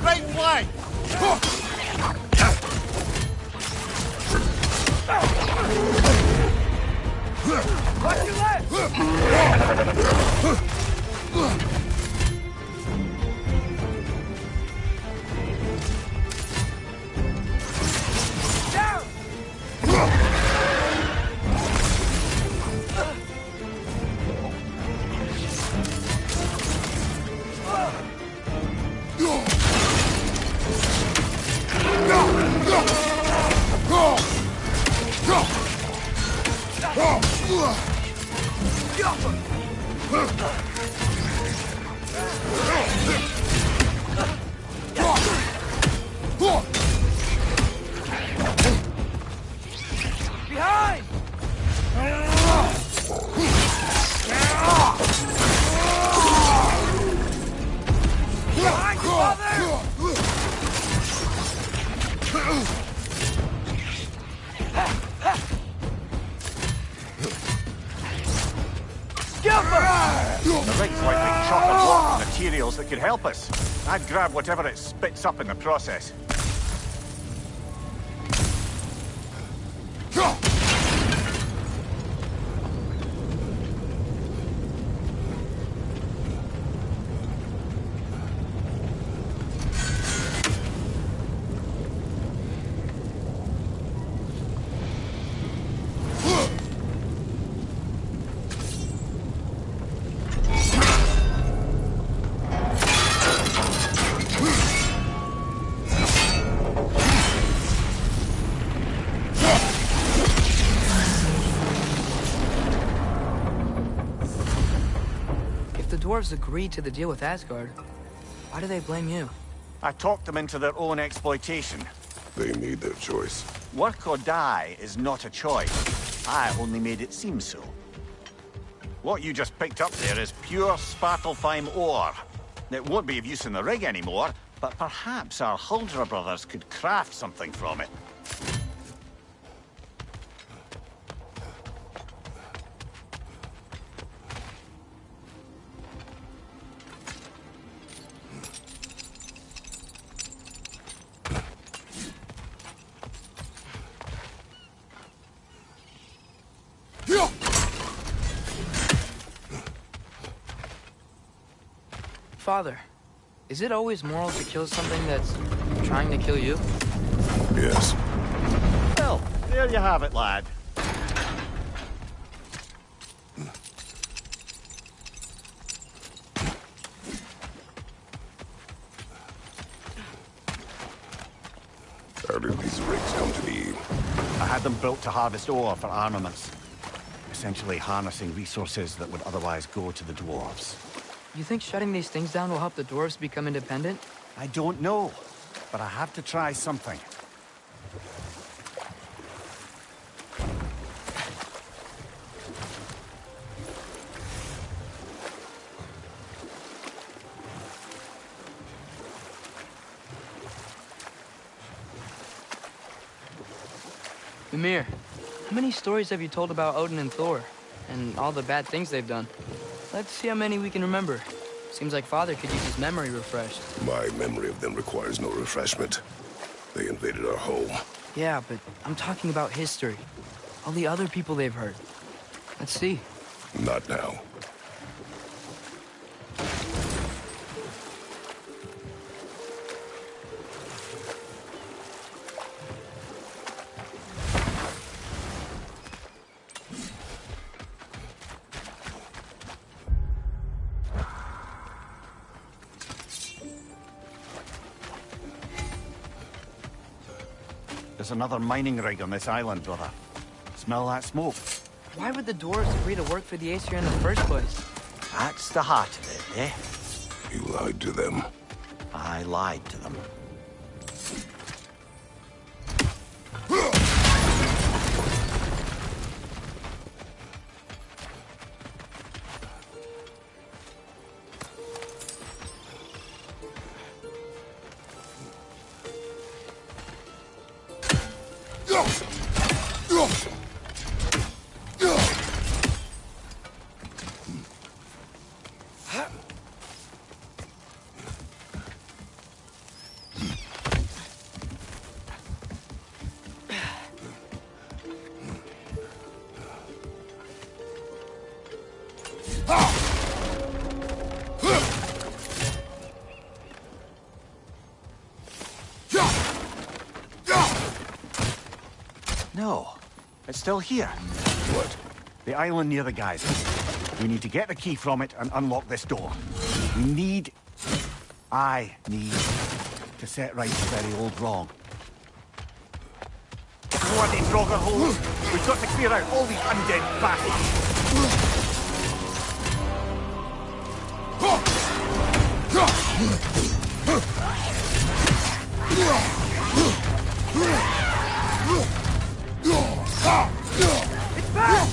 Right flank! Watch your left! Down! Behind! Behind you, father! The rig's like big chocolate block of materials that could help us. I'd grab whatever it spits up in the process. The dwarves agreed to the deal with Asgard. Why do they blame you? I talked them into their own exploitation. They made their choice. Work or die is not a choice. I only made it seem so. What you just picked up there is pure Svartalfheim ore. It won't be of use in the rig anymore, but perhaps our Huldra brothers could craft something from it. Father, is it always moral to kill something that's trying to kill you? Yes. Well, there you have it, lad. How did these rigs come to be? I had them built to harvest ore for armaments. Essentially harnessing resources that would otherwise go to the dwarves. You think shutting these things down will help the dwarves become independent? I don't know, but I have to try something. Ymir, how many stories have you told about Odin and Thor? And all the bad things they've done? Let's see how many we can remember. Seems like Father could use his memory refreshed. My memory of them requires no refreshment. They invaded our home. Yeah, but I'm talking about history. All the other people they've hurt. Let's see. Not now. There's another mining rig on this island, brother. Smell that smoke? Why would the dwarves agree to work for the Aesir in the first place? That's the heart of it, eh? You lied to them. I lied to them. No, it's still here. What? The island near the geyser. We need to get the key from it and unlock this door. I need to set right a very old wrong. Bloody Draugr holes! We've got to clear out all these undead bastards! It's back!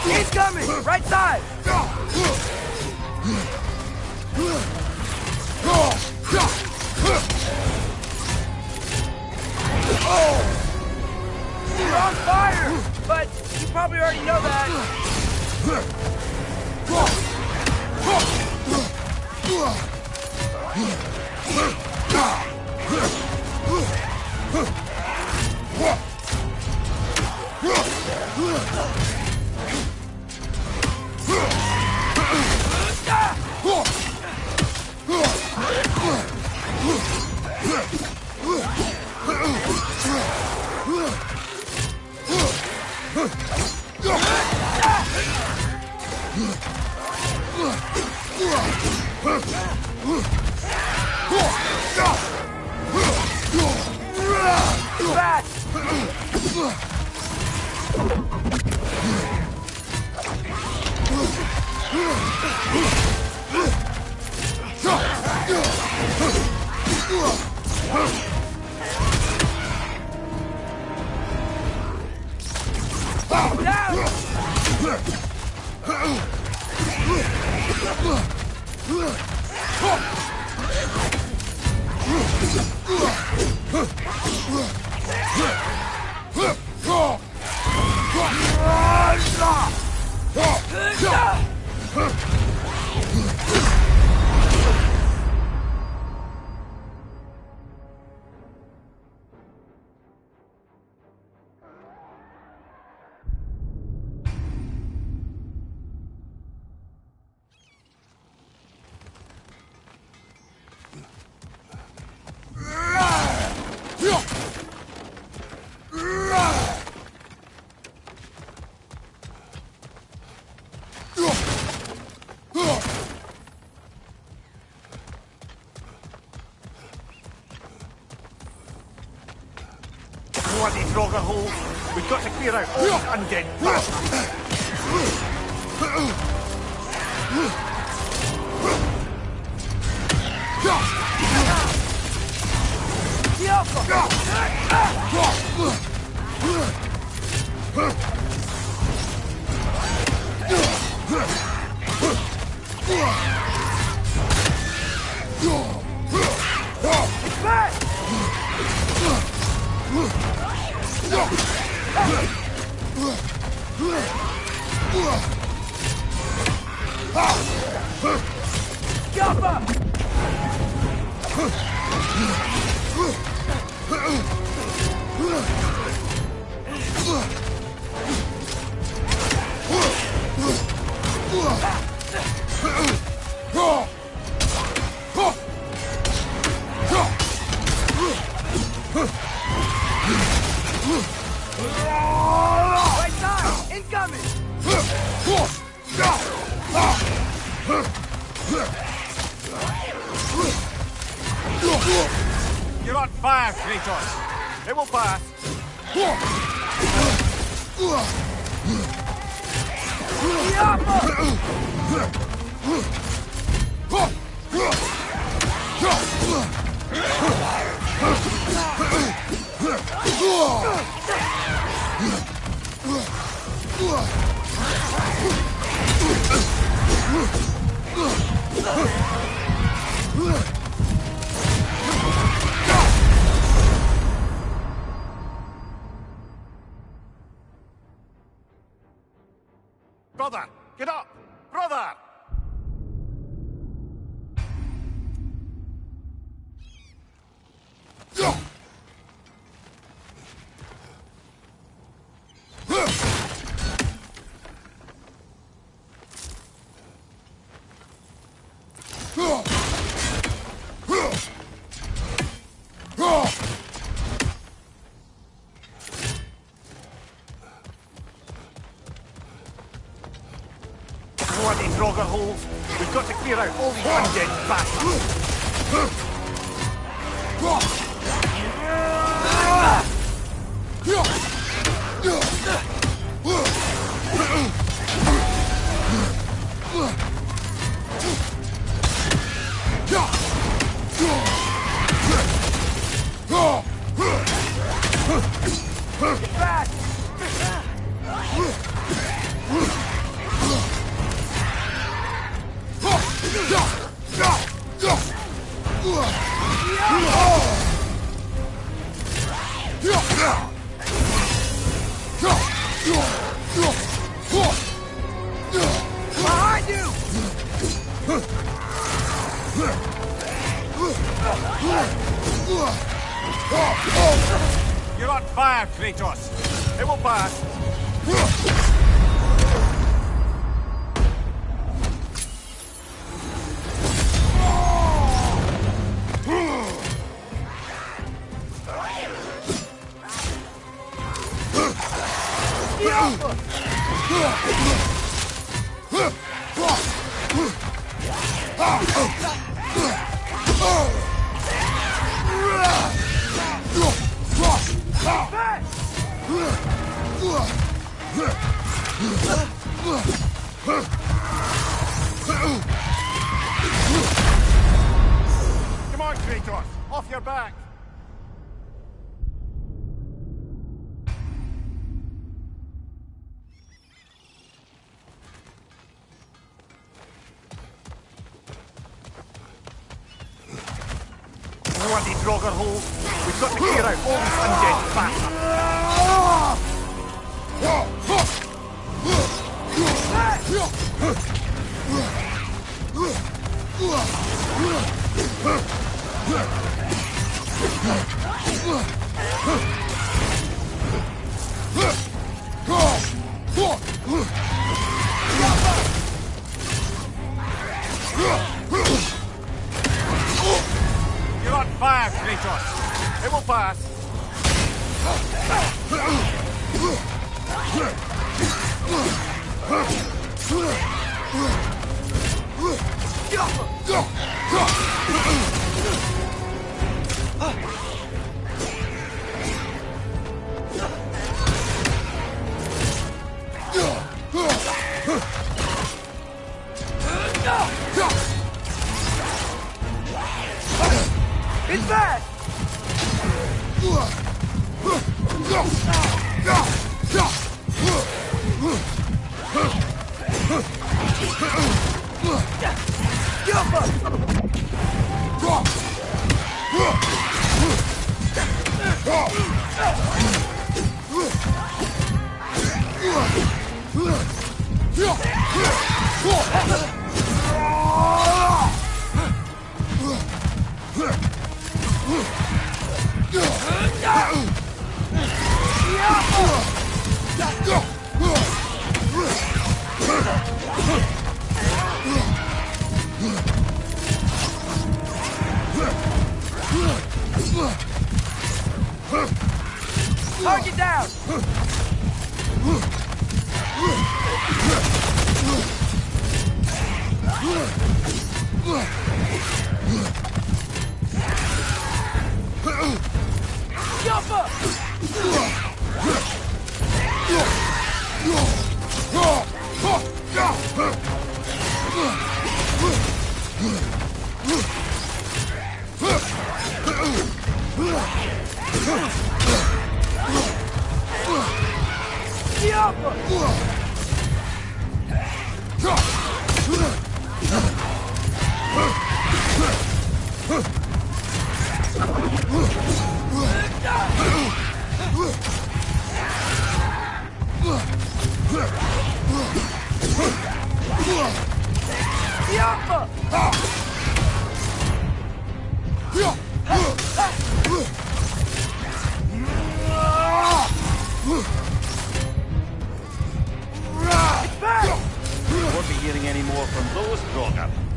He's coming! Right side! You're on fire! But you probably already know that. Bloody Draugr holes! We've got to clear out all these undead bastards! It's back! Gappa! You're on fire, Kratos. It will pass. Brother, get up! Brother! Bloody Draugr holes! We've got to clear out all these undead bastards! Behind you! You're on fire, Kratos. It will pass. Come on, Kratos! Off your back! Bloody Draugr hole! We've got to clear out all these undead bastards! You're on fire, Kratos! It will pass! It's bad! Target down! Won't be hearing any more from those, Roger.